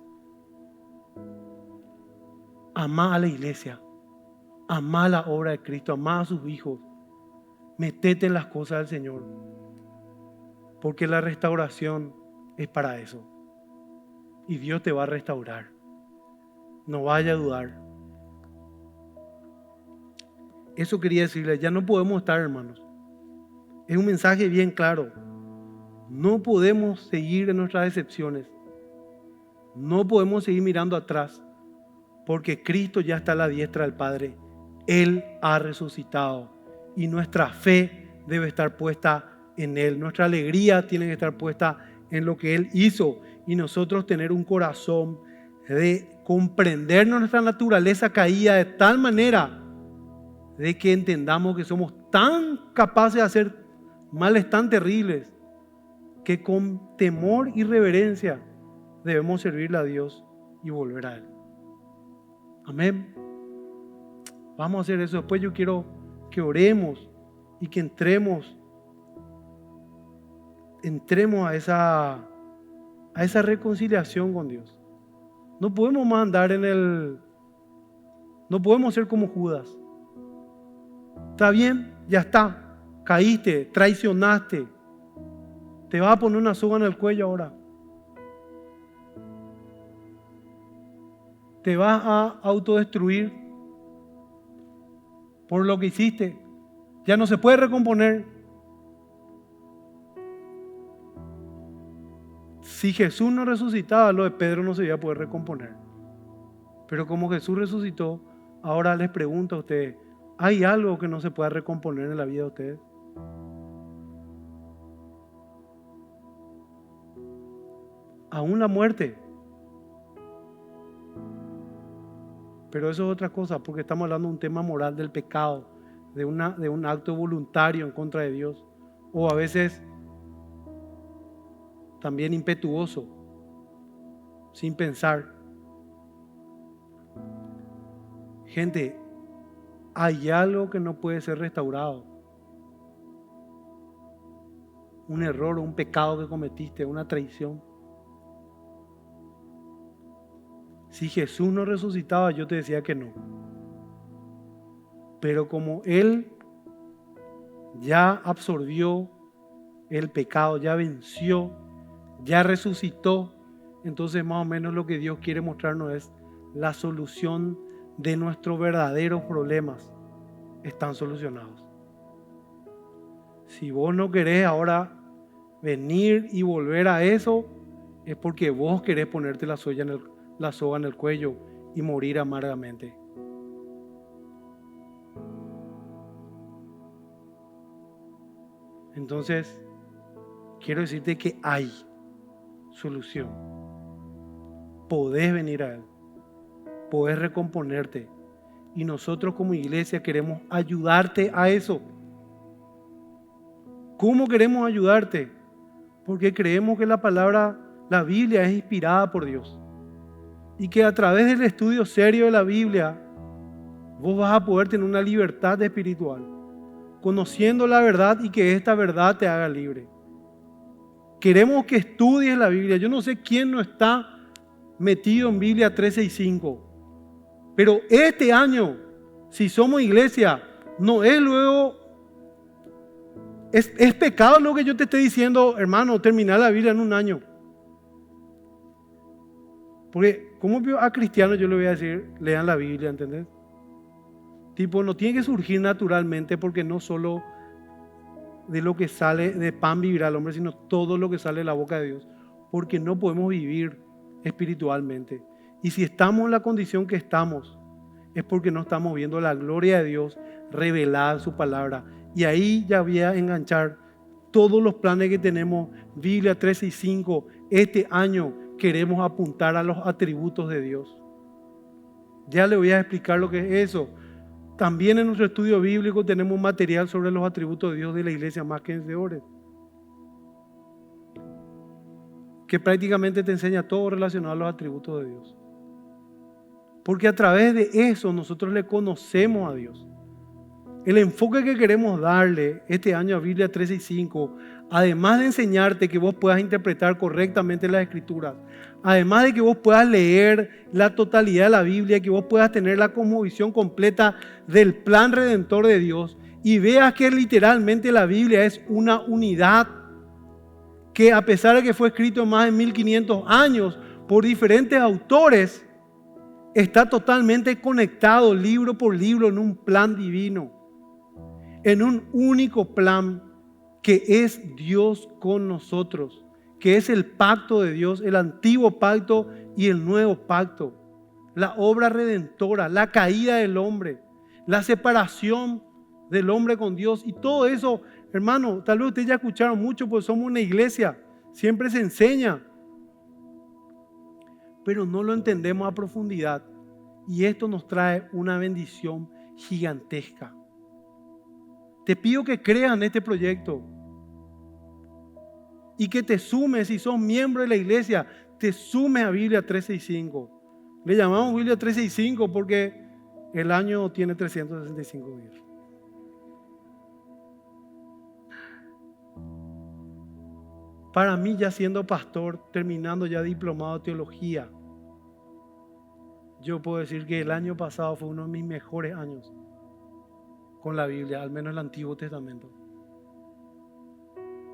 Amá a la iglesia. Amá la obra de Cristo. Amá a sus hijos. Metete en las cosas del Señor. Porque la restauración es para eso. Y Dios te va a restaurar. No vaya a dudar. Eso quería decirles. Ya no podemos estar, hermanos. Es un mensaje bien claro. No podemos seguir en nuestras decepciones. No podemos seguir mirando atrás. Porque Cristo ya está a la diestra del Padre. Él ha resucitado. Y nuestra fe debe estar puesta en Él. Nuestra alegría tiene que estar puesta en lo que Él hizo. Y nosotros tener un corazón de comprender nuestra naturaleza caída de tal manera de que entendamos que somos tan capaces de hacer males tan terribles que con temor y reverencia debemos servirle a Dios y volver a Él. Amén. Vamos a hacer eso. Después yo quiero que oremos y que entremos a esa reconciliación con Dios. No podemos más andar no podemos ser como Judas. Está bien, ya está. Caíste, traicionaste. Te vas a poner una soga en el cuello ahora. Te vas a autodestruir por lo que hiciste. Ya no se puede recomponer. Si Jesús no resucitaba, lo de Pedro no se iba a poder recomponer. Pero como Jesús resucitó, ahora les pregunto a ustedes, ¿hay algo que no se pueda recomponer en la vida de ustedes? Aún la muerte. Pero eso es otra cosa, porque estamos hablando de un tema moral del pecado, de un acto voluntario en contra de Dios, o a veces también impetuoso, sin pensar. Gente, hay algo que no puede ser restaurado. Un error o un pecado que cometiste, una traición. Si Jesús no resucitaba, yo te decía que no. Pero como Él ya absorbió el pecado, ya venció, ya resucitó, entonces más o menos lo que Dios quiere mostrarnos es la solución de nuestros verdaderos problemas. Están solucionados. Si vos no querés ahora venir y volver a eso, es porque vos querés ponerte la soga en el cuello y morir amargamente. Entonces, quiero decirte que hay solución. Podés venir a Él. Podés recomponerte. Y nosotros como iglesia queremos ayudarte a eso. ¿Cómo queremos ayudarte? Porque creemos que la Biblia es inspirada por Dios. Y que a través del estudio serio de la Biblia, vos vas a poder tener una libertad espiritual, conociendo la verdad y que esta verdad te haga libre. Queremos que estudies la Biblia. Yo no sé quién no está metido en Biblia 365, pero este año, si somos iglesia, no es luego, es pecado lo que yo te estoy diciendo, hermano, terminar la Biblia en un año. Porque, ¿cómo a cristianos yo le voy a decir, lean la Biblia, ¿entendés? Tipo, no tiene que surgir naturalmente, porque no solo de lo que sale de pan vivirá el hombre, sino todo lo que sale de la boca de Dios. Porque no podemos vivir espiritualmente. Y si estamos en la condición que estamos, es porque no estamos viendo la gloria de Dios revelada en su palabra. Y ahí ya voy a enganchar todos los planes que tenemos. Biblia 365, este año queremos apuntar a los atributos de Dios. Ya le voy a explicar lo que es eso. También en nuestro estudio bíblico tenemos material sobre los atributos de Dios de la iglesia Más que Vencedores, que prácticamente te enseña todo relacionado a los atributos de Dios. Porque a través de eso nosotros le conocemos a Dios. El enfoque que queremos darle este año a Biblia 365, además de enseñarte que vos puedas interpretar correctamente las Escrituras, además de que vos puedas leer la totalidad de la Biblia, que vos puedas tener la cosmovisión completa del plan redentor de Dios y veas que literalmente la Biblia es una unidad que, a pesar de que fue escrito en más de 1500 años por diferentes autores, está totalmente conectado libro por libro en un plan divino, en un único plan que es Dios con nosotros, que es el pacto de Dios, el antiguo pacto y el nuevo pacto, la obra redentora, la caída del hombre, la separación del hombre con Dios y todo eso. Hermano, tal vez ustedes ya escucharon mucho, pues somos una iglesia, siempre se enseña, pero no lo entendemos a profundidad, y esto nos trae una bendición gigantesca. Te pido que crean este proyecto. y que te sumes, si sos miembro de la iglesia, te sumes a Biblia 365. Le llamamos Biblia 365 porque el año tiene 365 días. Para mí, ya siendo pastor, terminando ya diplomado de teología, yo puedo decir que el año pasado fue uno de mis mejores años con la Biblia, al menos el Antiguo Testamento.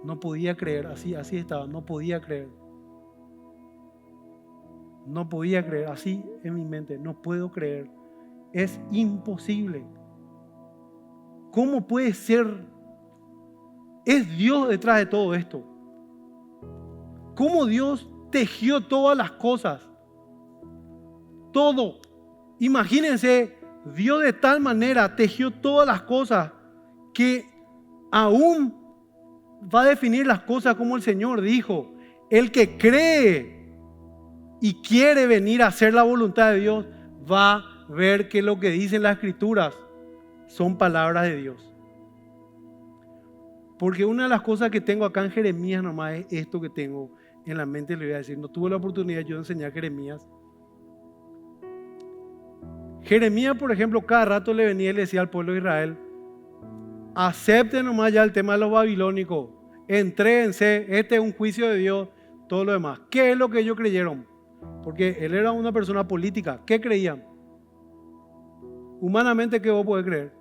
No podía creer, así estaba, no podía creer. No podía creer, así en mi mente, no puedo creer. Es imposible. ¿Cómo puede ser? Es Dios detrás de todo esto. ¿Cómo Dios tejió todas las cosas? Todo. Imagínense, Dios de tal manera tejió todas las cosas que aún va a definir las cosas como el Señor dijo. El que cree y quiere venir a hacer la voluntad de Dios va a ver que lo que dicen las Escrituras son palabras de Dios. Porque una de las cosas que tengo acá en Jeremías nomás es esto que tengo en la mente, le voy a decir. No tuve la oportunidad yo de enseñar Jeremías. Jeremías, por ejemplo, cada rato le venía y le decía al pueblo de Israel: acepten nomás ya el tema de los babilónicos, entréguense, este es un juicio de Dios, todo lo demás. ¿Qué es lo que ellos creyeron? Porque él era una persona política. ¿Qué creían? Humanamente, ¿qué vos podés creer?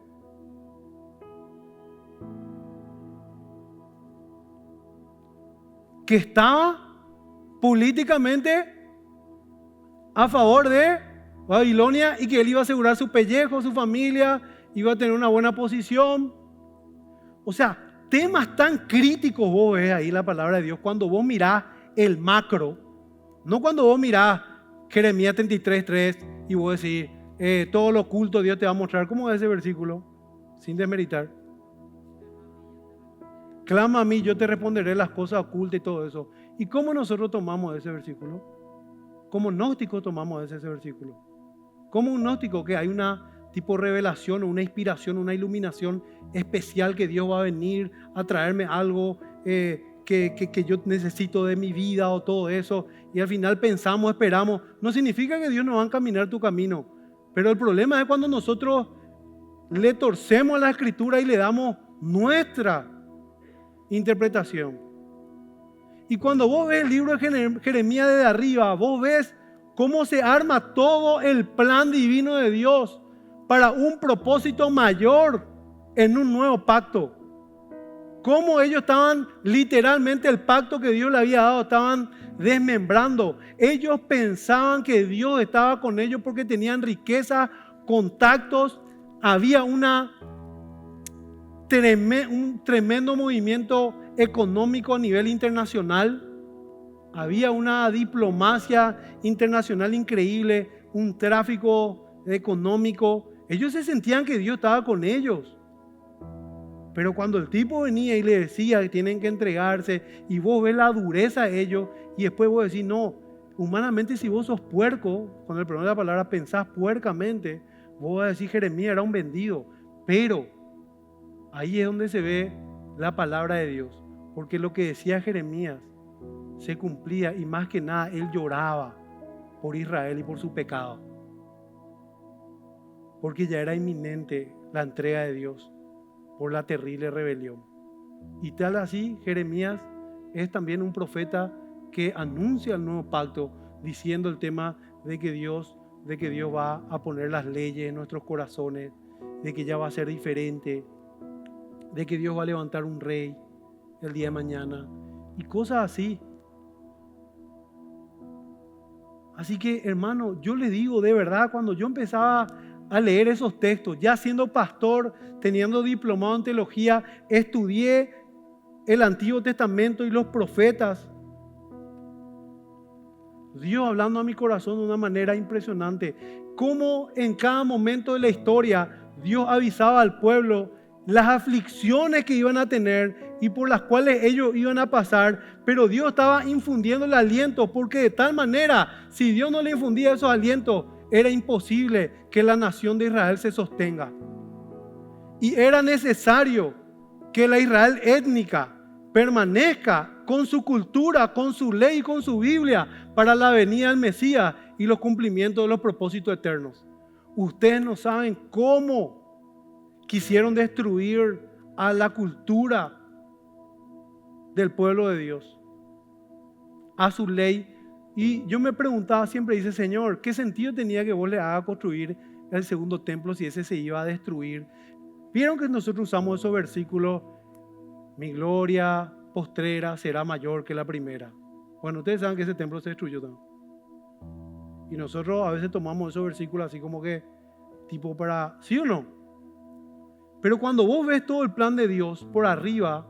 Que estaba políticamente a favor de Babilonia y que él iba a asegurar su pellejo, su familia, iba a tener una buena posición. O sea, temas tan críticos vos ves ahí la palabra de Dios cuando vos mirás el macro, no cuando vos mirás Jeremías 33:3 y vos decís, todo lo oculto Dios te va a mostrar. ¿Cómo es ese versículo? Sin desmeritar. Clama a mí, yo te responderé las cosas ocultas y todo eso. ¿Y cómo nosotros tomamos ese versículo? Como gnósticos tomamos ese versículo. Como un gnóstico, que hay una tipo revelación, una inspiración, una iluminación especial, que Dios va a venir a traerme algo que yo necesito de mi vida o todo eso. Y al final pensamos, esperamos. No significa que Dios no va a encaminar tu camino. Pero el problema es cuando nosotros le torcemos a la Escritura y le damos nuestra interpretación. Y cuando vos ves el libro de Jeremías desde arriba, vos ves cómo se arma todo el plan divino de Dios para un propósito mayor en un nuevo pacto. Cómo ellos estaban literalmente, el pacto que Dios le había dado, estaban desmembrando. Ellos pensaban que Dios estaba con ellos porque tenían riqueza, contactos, había un tremendo movimiento económico a nivel internacional. Había una diplomacia internacional increíble, un tráfico económico. Ellos se sentían que Dios estaba con ellos. Pero cuando el tipo venía y le decía que tienen que entregarse, y vos ves la dureza de ellos, y después vos decís, no, humanamente si vos sos puerco, con el perdón de la palabra pensás puercamente, vos vas a decir Jeremías era un vendido. Pero ahí es donde se ve la palabra de Dios. Porque lo que decía Jeremías se cumplía, y más que nada él lloraba por Israel y por su pecado. Porque ya era inminente la entrega de Dios por la terrible rebelión. Y tal así, Jeremías es también un profeta que anuncia el nuevo pacto, diciendo el tema de que Dios va a poner las leyes en nuestros corazones, de que ya va a ser diferente, de que Dios va a levantar un rey el día de mañana y cosas así. Así que, hermano, yo les digo de verdad, cuando yo empezaba a leer esos textos, ya siendo pastor, teniendo diplomado en teología, estudié el Antiguo Testamento y los profetas. Dios hablando a mi corazón de una manera impresionante. Cómo en cada momento de la historia Dios avisaba al pueblo las aflicciones que iban a tener y por las cuales ellos iban a pasar, pero Dios estaba infundiendo el aliento, porque de tal manera, si Dios no le infundía esos alientos, era imposible que la nación de Israel se sostenga. Y era necesario que la Israel étnica permanezca con su cultura, con su ley y con su Biblia para la venida del Mesías y los cumplimientos de los propósitos eternos. Ustedes no saben cómo quisieron destruir a la cultura del pueblo de Dios, a su ley. Y yo me preguntaba, siempre dice, Señor, ¿qué sentido tenía que vos le hagas construir el segundo templo si ese se iba a destruir? Vieron que nosotros usamos esos versículos, mi gloria postrera será mayor que la primera. Bueno, ustedes saben que ese templo se destruyó también. Y nosotros a veces tomamos esos versículos así como que, tipo para, ¿sí o no? Pero cuando vos ves todo el plan de Dios por arriba,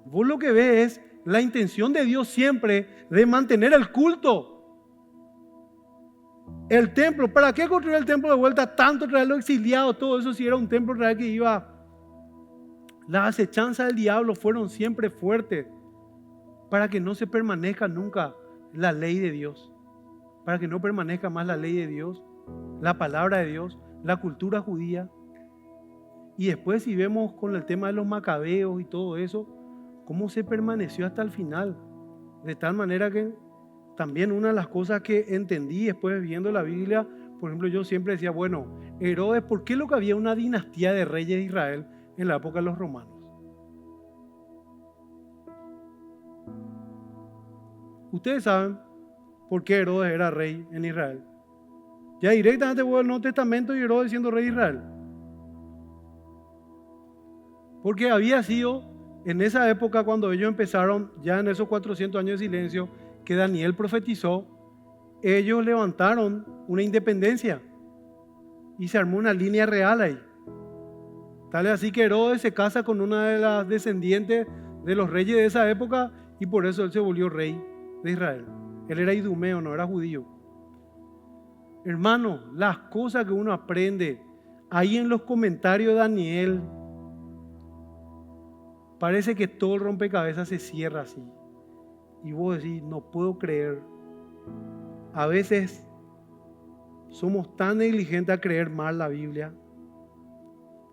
vos lo que ves es la intención de Dios siempre de mantener el culto. El templo, ¿para qué construir el templo de vuelta? Tanto traer los exiliados, todo eso, si era un templo real que iba. Las acechanzas del diablo fueron siempre fuertes para que no se permanezca nunca la ley de Dios, para que no permanezca más la ley de Dios, la palabra de Dios, la cultura judía. Y después si vemos con el tema de los macabeos y todo eso, cómo se permaneció hasta el final. De tal manera que también una de las cosas que entendí después viendo la Biblia, por ejemplo, yo siempre decía, bueno, Herodes, ¿por qué lo que había una dinastía de reyes de Israel en la época de los romanos? Ustedes saben por qué Herodes era rey en Israel. Ya directamente voy al Nuevo Testamento y Herodes siendo rey de Israel. Porque había sido en esa época cuando ellos empezaron, ya en esos 400 años de silencio que Daniel profetizó, ellos levantaron una independencia y se armó una línea real ahí. Tal es así que Herodes se casa con una de las descendientes de los reyes de esa época y por eso él se volvió rey de Israel. Él era idumeo, no era judío. Hermano, las cosas que uno aprende ahí en los comentarios de Daniel, parece que todo el rompecabezas se cierra así. Y vos decís, no puedo creer. A veces somos tan negligentes a creer mal la Biblia,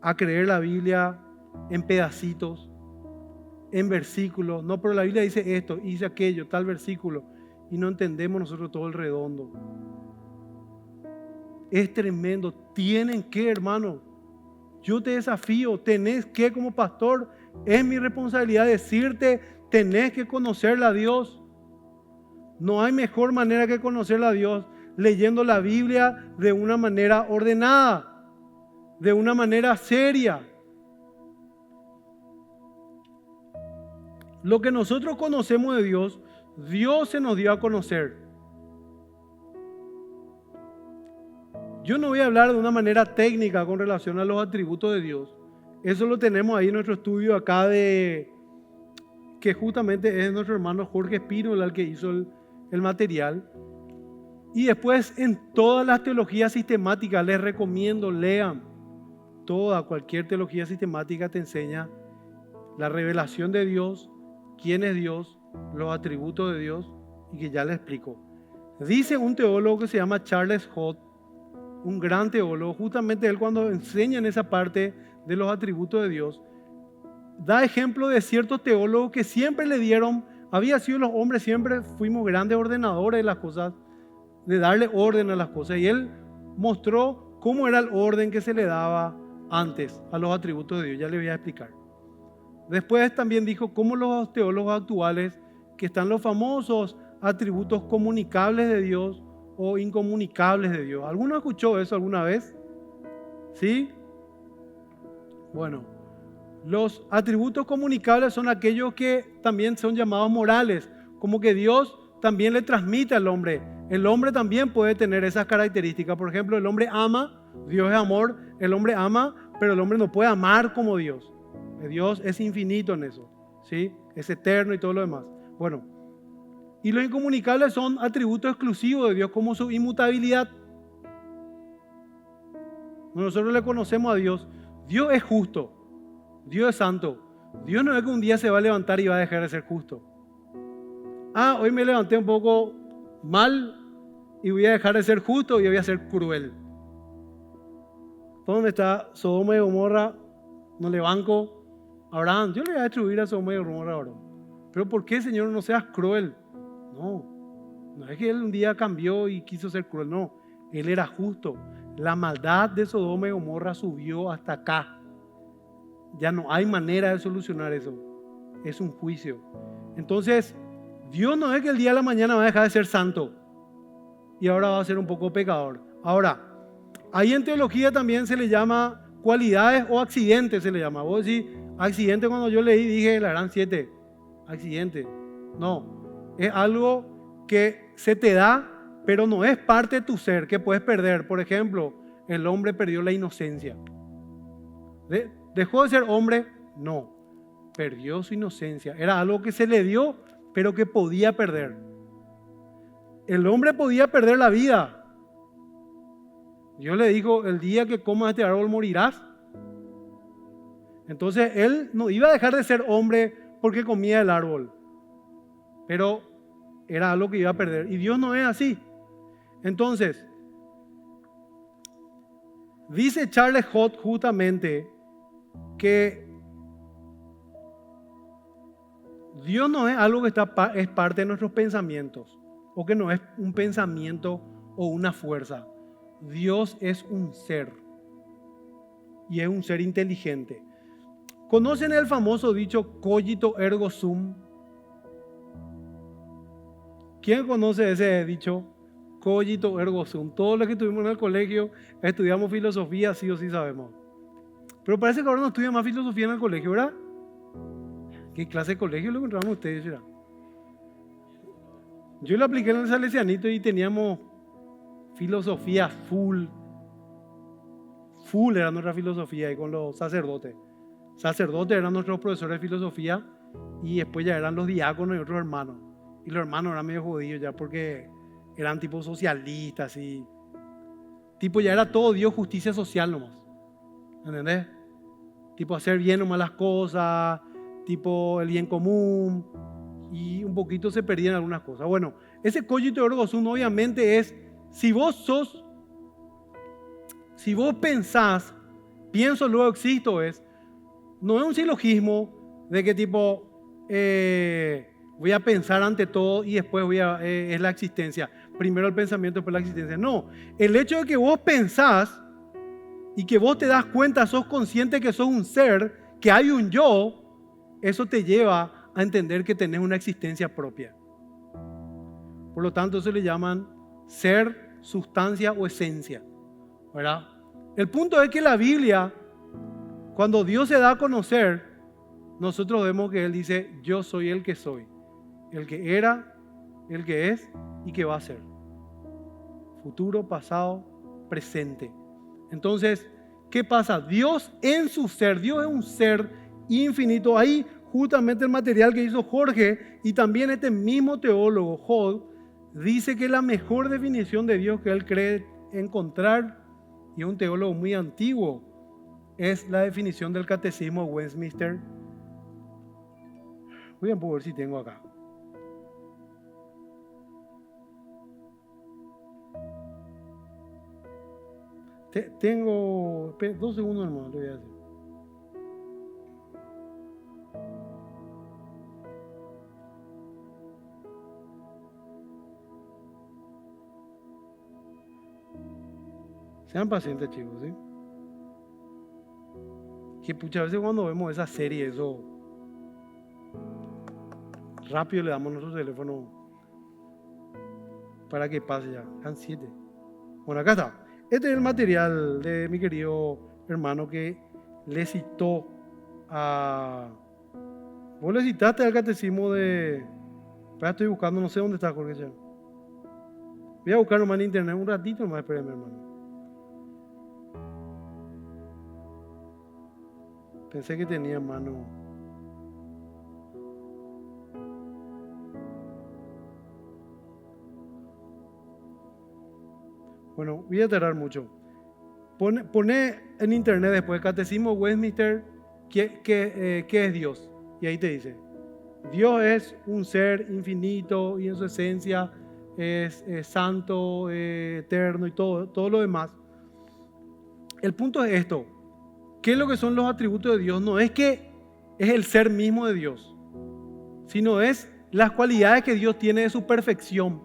a creer la Biblia en pedacitos, en versículos. No, pero la Biblia dice esto, dice aquello, tal versículo, y no entendemos nosotros todo el redondo. Es tremendo. Tienen que, hermano, yo te desafío, tenés que como pastor, es mi responsabilidad decirte, tenés que conocerle a Dios. No hay mejor manera que conocerle a Dios leyendo la Biblia de una manera ordenada, de una manera seria. Lo que nosotros conocemos de Dios, Dios se nos dio a conocer. Yo no voy a hablar de una manera técnica con relación a los atributos de Dios. Eso lo tenemos ahí en nuestro estudio acá que justamente es nuestro hermano Jorge Espino el que hizo el material. Y después en todas las teologías sistemáticas les recomiendo, lean. Cualquier teología sistemática te enseña la revelación de Dios, quién es Dios, los atributos de Dios y que ya les explico. Dice un teólogo que se llama Charles Holt, un gran teólogo, justamente él cuando enseña en esa parte de los atributos de Dios, da ejemplo de ciertos teólogos que siempre le dieron, había sido los hombres, siempre fuimos grandes ordenadores de las cosas, de darle orden a las cosas, y él mostró cómo era el orden que se le daba antes a los atributos de Dios, ya le voy a explicar. Después también dijo cómo los teólogos actuales, que están los famosos atributos comunicables de Dios o incomunicables de Dios. ¿Alguno escuchó eso alguna vez? ¿Sí? Bueno, los atributos comunicables son aquellos que también son llamados morales, como que Dios también le transmite al hombre. El hombre también puede tener esas características. Por ejemplo, el hombre ama, Dios es amor, el hombre ama, pero el hombre no puede amar como Dios. Dios es infinito en eso, ¿sí? Es eterno y todo lo demás. Bueno, y los incomunicables son atributos exclusivos de Dios, como su inmutabilidad. Nosotros le conocemos a Dios. Dios es justo, Dios es santo. Dios no es que un día se va a levantar y va a dejar de ser justo. Hoy me levanté un poco mal y voy a dejar de ser justo y voy a ser cruel. ¿Dónde está Sodoma y Gomorra? No le banco. Abraham, yo le voy a destruir a Sodoma y Gomorra ahora. pero ¿por qué, Señor, no seas cruel? No, no es que Él un día cambió y quiso ser cruel, no. Él era justo. La maldad de Sodoma y Gomorra subió hasta acá. Ya no hay manera de solucionar eso. Es un juicio. Entonces, Dios no es que el día de la mañana va a dejar de ser santo y ahora va a ser un poco pecador. Ahora, ahí en teología también se le llama cualidades o accidentes, se le llama. Vos decís, accidente, cuando yo leí dije, la eran 7. Accidente. No, es algo que se te da, pero no es parte de tu ser, que puedes perder. Por ejemplo, el hombre perdió la inocencia. ¿Dejó de ser hombre? No, perdió su inocencia. Era algo que se le dio, pero que podía perder. El hombre podía perder la vida. Dios le dijo, el día que comas este árbol morirás. Entonces él no iba a dejar de ser hombre porque comía el árbol, pero era algo que iba a perder. Y Dios no es así. Entonces, dice Charles Hott justamente que Dios no es algo que es parte de nuestros pensamientos, o que no es un pensamiento o una fuerza. Dios es un ser, y es un ser inteligente. ¿Conocen el famoso dicho cogito ergo sum? ¿Quién conoce ese dicho? Cogito ergo sum. Todos los que estuvimos en el colegio estudiamos filosofía, sí o sí sabemos. Pero parece que ahora no estudian más filosofía en el colegio, ¿verdad? ¿Qué clase de colegio lo encontramos ustedes, ¿verdad? Yo lo apliqué en el Salesianito y teníamos filosofía full. Full era nuestra filosofía y con los sacerdotes. Sacerdotes eran nuestros profesores de filosofía y después ya eran los diáconos y otros hermanos. Y los hermanos eran medio jodidos ya porque eran tipo socialistas y tipo ya era todo Dios justicia social nomás. ¿Entendés? Tipo hacer bien o malas cosas, tipo el bien común, y un poquito se perdían algunas cosas. Bueno, ese cogito ergo sum obviamente es, si vos pensás, pienso luego existo, no es un silogismo de que tipo voy a pensar ante todo y después es la existencia. Primero el pensamiento, después la existencia. No, el hecho de que vos pensás y que vos te das cuenta, sos consciente que sos un ser, que hay un yo, eso te lleva a entender que tenés una existencia propia. Por lo tanto, eso le llaman ser, sustancia o esencia, ¿verdad? El punto es que la Biblia, cuando Dios se da a conocer, nosotros vemos que Él dice, yo soy el que soy, el que era, el que es y que va a ser. Futuro, pasado, presente. Entonces, ¿qué pasa? Dios en su ser, Dios es un ser infinito. Ahí justamente el material que hizo Jorge y también este mismo teólogo, Hall, dice que la mejor definición de Dios que él cree encontrar, y es un teólogo muy antiguo, es la definición del Catecismo de Westminster. Voy a ver si tengo acá. Tengo 2 segundos nomás, lo voy a hacer. Sean pacientes, chicos, ¿sí? Que muchas veces cuando vemos esa serie, eso rápido le damos nuestro teléfono para que pase ya. Están 7. Bueno, acá está. Este es el material de mi querido hermano que le citó a... Vos le citaste al catecismo de... Ya estoy buscando, no sé dónde está Jorge. Voy a buscar nomás en internet un ratito nomás, espérenme, hermano. Pensé que tenía mano. Bueno, voy a tardar mucho. Pone en internet después, Catecismo Westminster, ¿qué es Dios? Y ahí te dice, Dios es un ser infinito y en su esencia es santo, eterno y todo lo demás. El punto es esto. ¿Qué es lo que son los atributos de Dios? No es que es el ser mismo de Dios, sino es las cualidades que Dios tiene de su perfección.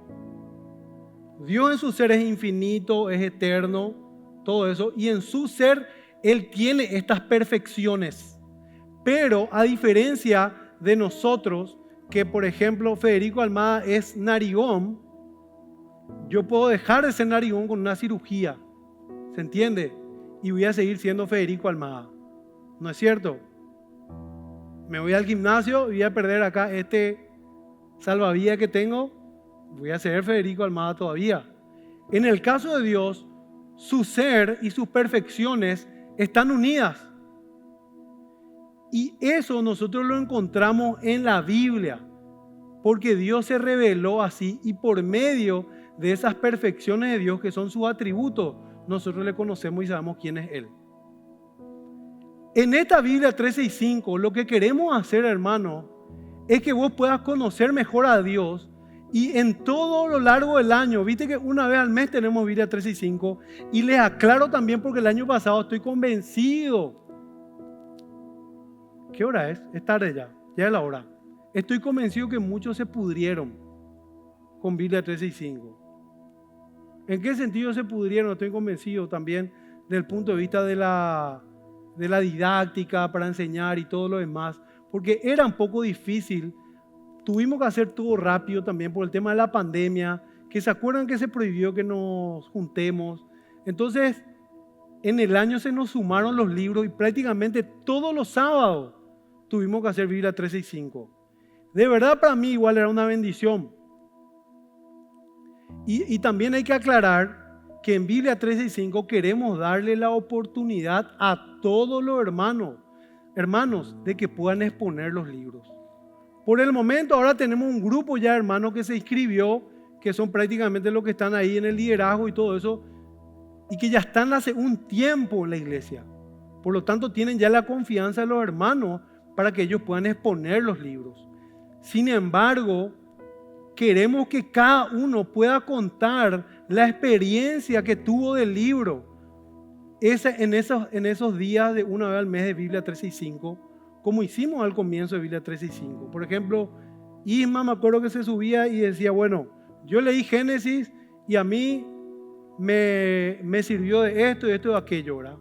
Dios en su ser es infinito, es eterno, todo eso, y en su ser Él tiene estas perfecciones. Pero a diferencia de nosotros, que por ejemplo Federico Almada es narigón, yo puedo dejar de ser narigón con una cirugía, ¿se entiende? Y voy a seguir siendo Federico Almada, ¿no es cierto? Me voy al gimnasio y voy a perder acá este salvavidas que tengo, voy a ser Federico Almada todavía. En el caso de Dios, su ser y sus perfecciones están unidas. Y eso nosotros lo encontramos en la Biblia, porque Dios se reveló así y por medio de esas perfecciones de Dios que son sus atributos, nosotros le conocemos y sabemos quién es Él. En esta Biblia 365, lo que queremos hacer, hermano, es que vos puedas conocer mejor a Dios y en todo lo largo del año, viste que una vez al mes tenemos Biblia 365 y les aclaro también porque el año pasado estoy convencido. ¿Qué hora es? Es tarde ya es la hora. Estoy convencido que muchos se pudrieron con Biblia 365. ¿En qué sentido se pudrieron? Estoy convencido también desde el punto de vista de la didáctica para enseñar y todo lo demás, porque era un poco difícil. Tuvimos que hacer todo rápido también por el tema de la pandemia, que se acuerdan que se prohibió que nos juntemos. Entonces, en el año se nos sumaron los libros y prácticamente todos los sábados tuvimos que hacer Biblia 365. De verdad para mí igual era una bendición. Y también hay que aclarar que en Biblia 365 queremos darle la oportunidad a todos los hermanos, de que puedan exponer los libros. Por el momento ahora tenemos un grupo ya, hermanos, que se inscribió, que son prácticamente los que están ahí en el liderazgo y todo eso, y que ya están hace un tiempo en la iglesia. Por lo tanto, tienen ya la confianza de los hermanos para que ellos puedan exponer los libros. Sin embargo, queremos que cada uno pueda contar la experiencia que tuvo del libro en esos días de una vez al mes de Biblia 365, como hicimos al comienzo de Biblia 365. Por ejemplo, Isma me acuerdo que se subía y decía, bueno, yo leí Génesis y a mí me sirvió de esto y esto y de aquello, ¿verdad?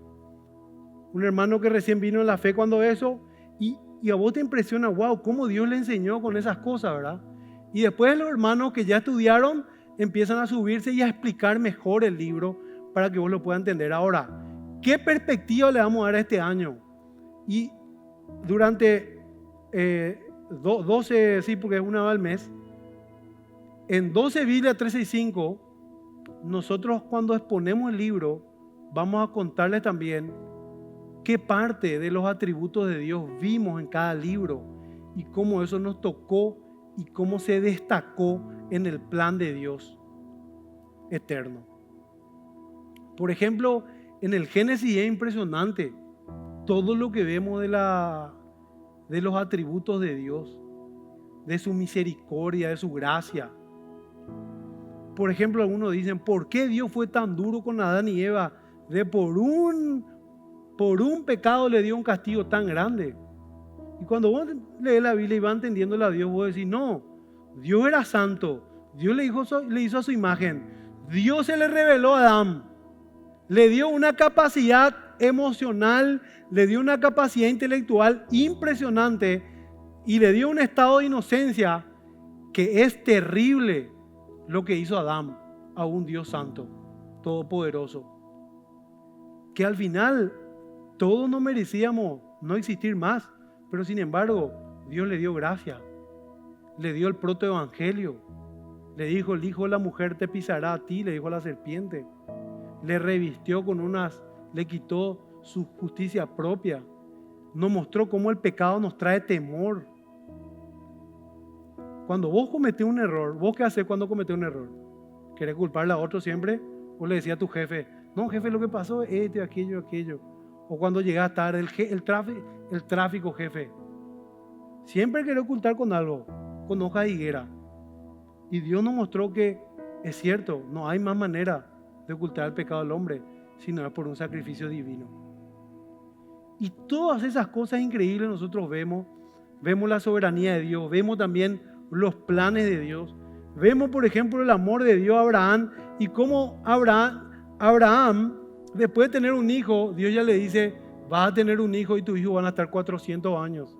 Un hermano que recién vino en la fe cuando eso, y a vos te impresiona, wow, cómo Dios le enseñó con esas cosas, ¿verdad? Y después los hermanos que ya estudiaron empiezan a subirse y a explicar mejor el libro para que vos lo puedas entender. Ahora, ¿qué perspectiva le vamos a dar a este año? Y durante 12, sí, porque es una vez al mes, en 12 Biblia 365, nosotros cuando exponemos el libro, vamos a contarles también qué parte de los atributos de Dios vimos en cada libro y cómo eso nos tocó y cómo se destacó en el plan de Dios eterno. Por ejemplo, en el Génesis es impresionante todo lo que vemos de los atributos de Dios, de su misericordia, de su gracia. Por ejemplo, algunos dicen, ¿por qué Dios fue tan duro con Adán y Eva? Por un pecado le dio un castigo tan grande. Y cuando vos lees la Biblia y vas entendiendo a Dios, vos decís, no, Dios era santo, Dios le hizo a su imagen, Dios se le reveló a Adán, le dio una capacidad emocional, le dio una capacidad intelectual impresionante y le dio un estado de inocencia que es terrible lo que hizo Adán a un Dios santo, todopoderoso, que al final todos no merecíamos no existir más, pero sin embargo Dios le dio gracia, le dio el protoevangelio, le dijo, el hijo de la mujer te pisará a ti, le dijo a la serpiente, le revistió le quitó su justicia propia, nos mostró cómo el pecado nos trae temor. Cuando vos cometés un error, ¿vos qué haces cuando cometés un error? ¿Querés culparle a otro siempre? O le decía a tu jefe, no jefe, lo que pasó es esto, aquello. O cuando llegas tarde, el tráfico, jefe. Siempre querés ocultar con algo, con hoja de higuera. Y Dios nos mostró que es cierto, no hay más manera de ocultar el pecado del hombre, sino es por un sacrificio divino. Y todas esas cosas increíbles nosotros vemos vemos la soberanía de Dios, vemos también los planes de Dios. Vemos, por ejemplo, el amor de Dios a Abraham y cómo Abraham, después de tener un hijo, Dios ya le dice, vas a tener un hijo y tu hijo van a estar 400 años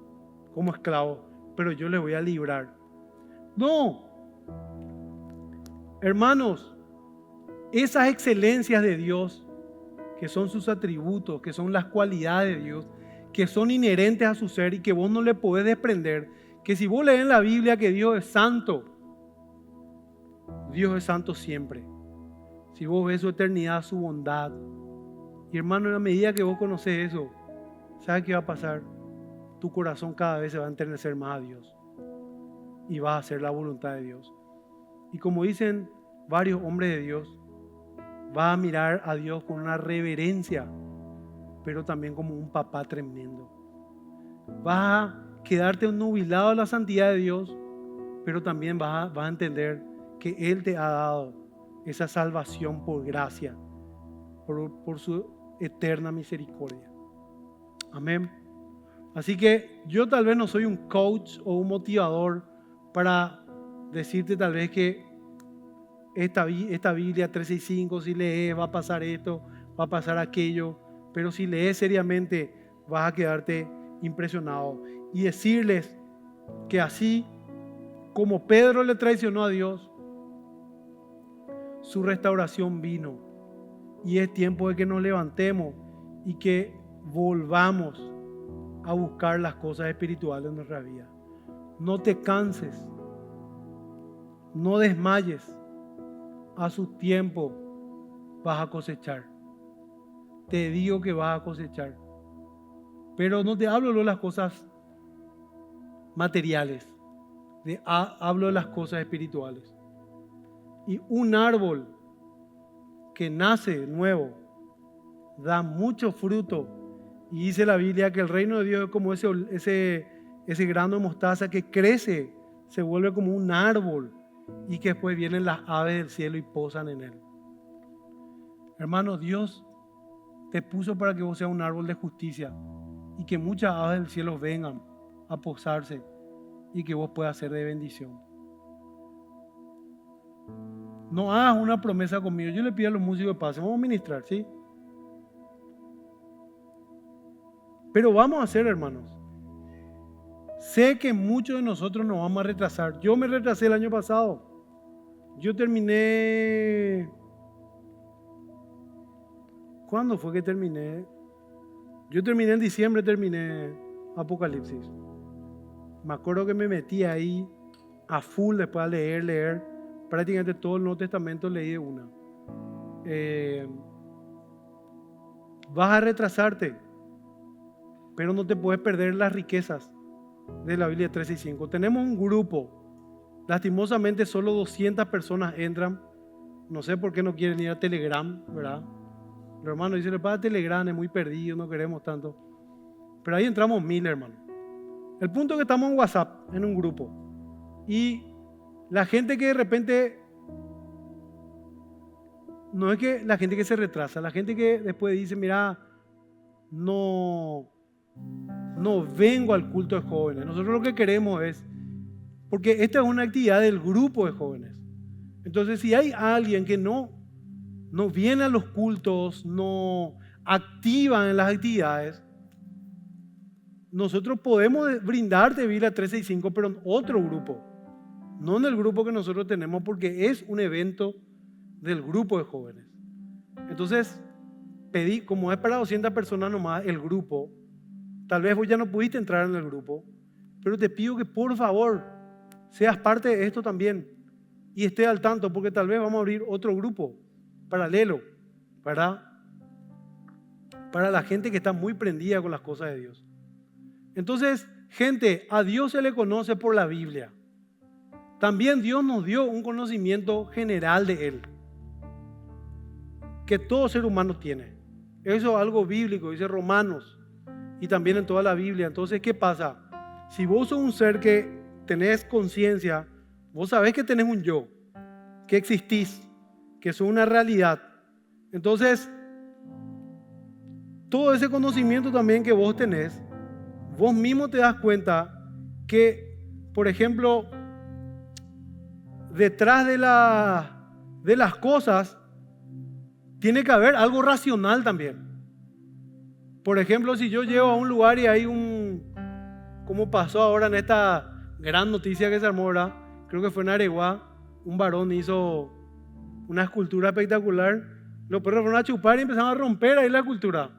como esclavo, pero yo le voy a librar. No, hermanos, esas excelencias de Dios, que son sus atributos, que son las cualidades de Dios, que son inherentes a su ser y que vos no le podés desprender, que si vos lees en la Biblia que Dios es santo siempre. Si vos ves su eternidad, su bondad. Y hermano, en la medida que vos conoces eso, ¿sabes qué va a pasar? Tu corazón cada vez se va a enternecer más a Dios. Y vas a hacer la voluntad de Dios. Y como dicen varios hombres de Dios, vas a mirar a Dios con una reverencia, pero también como un papá tremendo. Vas a quedarte nubilado a la santidad de Dios, pero también vas a entender que Él te ha dado esa salvación por gracia, por su eterna misericordia. Amén. Así que yo tal vez no soy un coach o un motivador para decirte tal vez que esta Biblia 365, si lees va a pasar esto, va a pasar aquello, pero si lees seriamente vas a quedarte impresionado y decirles que así como Pedro le traicionó a Dios, su restauración vino y es tiempo de que nos levantemos y que volvamos a buscar las cosas espirituales en nuestra vida. No te canses, no desmayes, a su tiempo vas a cosechar. Te digo que vas a cosechar, pero no te hablo de las cosas materiales, hablo de las cosas espirituales. Y un árbol que nace nuevo da mucho fruto. Y dice la Biblia que el reino de Dios es como ese grano de mostaza que crece, se vuelve como un árbol y que después vienen las aves del cielo y posan en él. Hermano, Dios te puso para que vos seas un árbol de justicia y que muchas aves del cielo vengan a posarse y que vos puedas ser de bendición. No hagas una promesa conmigo. Yo le pido a los músicos que pasen. Vamos a ministrar, ¿sí? Pero vamos a hacer, hermanos. Sé que muchos de nosotros nos vamos a retrasar. Yo me retrasé el año pasado. Yo terminé... ¿Cuándo fue que terminé? Yo terminé en diciembre, terminé Apocalipsis. Me acuerdo que me metí ahí a full después de leer. Prácticamente todo el Nuevo Testamento leí de una. Vas a retrasarte, pero no te puedes perder las riquezas de la Biblia 365. Tenemos un grupo, lastimosamente solo 200 personas entran. No sé por qué no quieren ir a Telegram, ¿verdad? Los hermanos dicen, para Telegram es muy perdido, no queremos tanto. Pero ahí entramos 1000, hermanos. El punto es que estamos en WhatsApp, en un grupo. Y la gente que de repente, no es que la gente que se retrasa, la gente que después dice, mira, no vengo al culto de jóvenes. Nosotros lo que queremos es, porque esta es una actividad del grupo de jóvenes. Entonces, si hay alguien que no viene a los cultos, no activa en las actividades, nosotros podemos brindarte Biblia 365, pero en otro grupo. No en el grupo que nosotros tenemos, porque es un evento del grupo de jóvenes. Entonces, pedí, como es para 200 personas nomás el grupo, tal vez vos ya no pudiste entrar en el grupo, pero te pido que por favor seas parte de esto también y esté al tanto, porque tal vez vamos a abrir otro grupo paralelo, ¿verdad? Para la gente que está muy prendida con las cosas de Dios. Entonces, gente, a Dios se le conoce por la Biblia. También Dios nos dio un conocimiento general de Él, que todo ser humano tiene. Eso es algo bíblico, dice Romanos, y también en toda la Biblia. Entonces, ¿qué pasa? Si vos sos un ser que tenés conciencia, vos sabés que tenés un yo, que existís, que sos una realidad. Entonces, todo ese conocimiento también que vos tenés, vos mismo te das cuenta que, por ejemplo, detrás de las cosas tiene que haber algo racional también. Por ejemplo, si yo llego a un lugar y hay como pasó ahora en esta gran noticia que se armó, ¿verdad? Creo que fue en Areguá, un varón hizo una escultura espectacular. Los perros fueron a chupar y empezaron a romper ahí la escultura.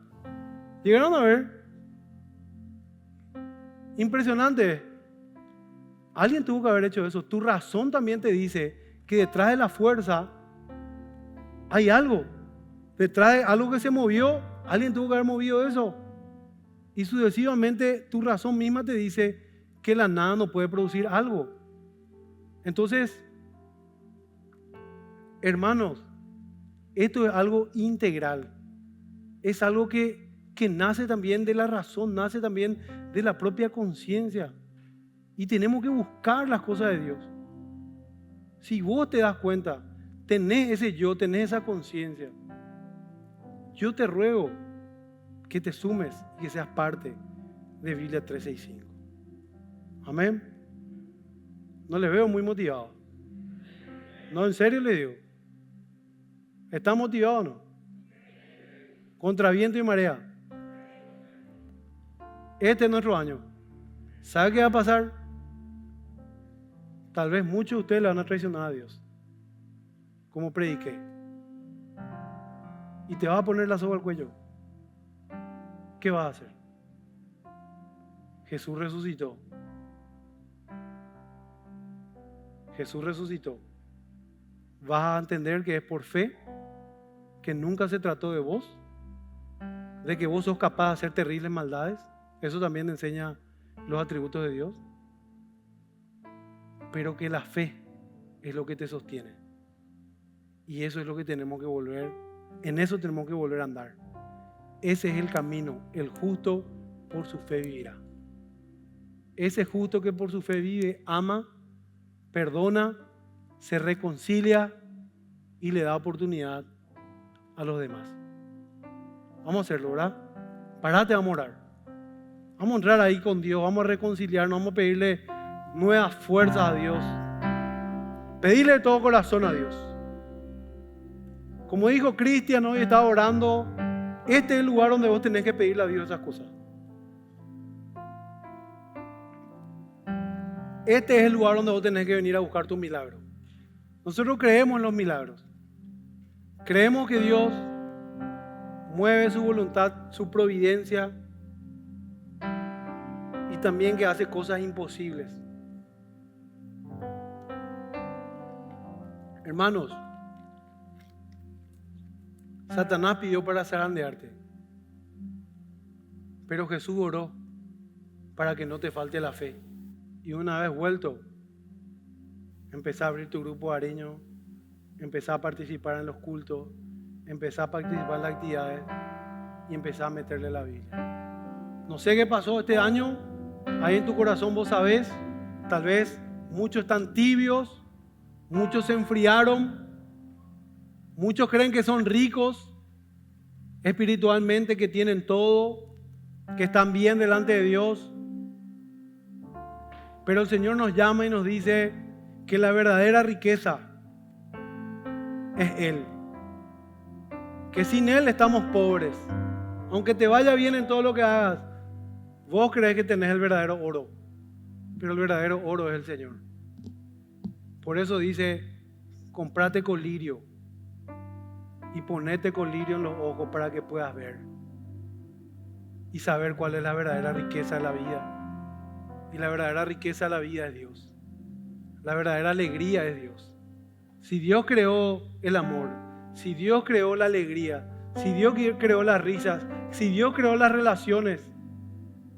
Llegaron a ver. Impresionante. Alguien tuvo que haber hecho eso. Tu razón también te dice que detrás de la fuerza hay algo. Detrás de algo que se movió, alguien tuvo que haber movido eso. Y sucesivamente tu razón misma te dice que la nada no puede producir algo. Entonces, hermanos, esto es algo integral. Es algo que nace también de la razón, nace también de la propia conciencia. Y tenemos que buscar las cosas de Dios. Si vos te das cuenta, tenés ese yo, tenés esa conciencia, yo te ruego que te sumes y que seas parte de Biblia 365. Amén. No le veo muy motivado. No, en serio le digo. ¿Está motivado o no? Contra viento y marea. Este es nuestro año. ¿Sabe qué va a pasar? Tal vez muchos de ustedes le van a traicionar a Dios, como prediqué. Y te vas a poner la soga al cuello. ¿Qué vas a hacer? Jesús resucitó. Jesús resucitó. Vas a entender que es por fe, que nunca se trató de vos, de que vos sos capaz de hacer terribles maldades. Eso también enseña los atributos de Dios. Pero que la fe es lo que te sostiene. Y eso es lo que tenemos que volver, en eso tenemos que volver a andar. Ese es el camino. El justo por su fe vivirá. Ese justo que por su fe vive, ama, perdona, se reconcilia y le da oportunidad a los demás. Vamos a hacerlo, ¿verdad? Parate, vamos a orar. Vamos a entrar ahí con Dios, vamos a reconciliarnos, vamos a pedirle nuevas fuerzas a Dios. Pedirle de todo corazón a Dios. Como dijo Cristian hoy, estaba orando. Este es el lugar donde vos tenés que pedirle a Dios esas cosas. Este es el lugar donde vos tenés que venir a buscar tu milagro. Nosotros creemos en los milagros. Creemos que Dios mueve su voluntad, su providencia, y también que hace cosas imposibles. Hermanos, Satanás pidió para zarandearte, pero Jesús oró para que no te falte la fe. Y una vez vuelto, empezá a abrir tu grupo de Areño, empezá a participar en los cultos, empezá a participar en las actividades y empezá a meterle la Biblia. No sé qué pasó este año, ahí en tu corazón vos sabés, tal vez muchos están tibios, muchos se enfriaron, muchos creen que son ricos espiritualmente, que tienen todo, que están bien delante de Dios. Pero el Señor nos llama y nos dice que la verdadera riqueza es Él. Que sin Él estamos pobres. Aunque te vaya bien en todo lo que hagas, vos crees que tenés el verdadero oro. Pero el verdadero oro es el Señor. Por eso dice, comprate colirio y ponete colirio en los ojos para que puedas ver y saber cuál es la verdadera riqueza de la vida. Y la verdadera riqueza de la vida es Dios. La verdadera alegría es Dios. Si Dios creó el amor, si Dios creó la alegría, si Dios creó las risas, si Dios creó las relaciones,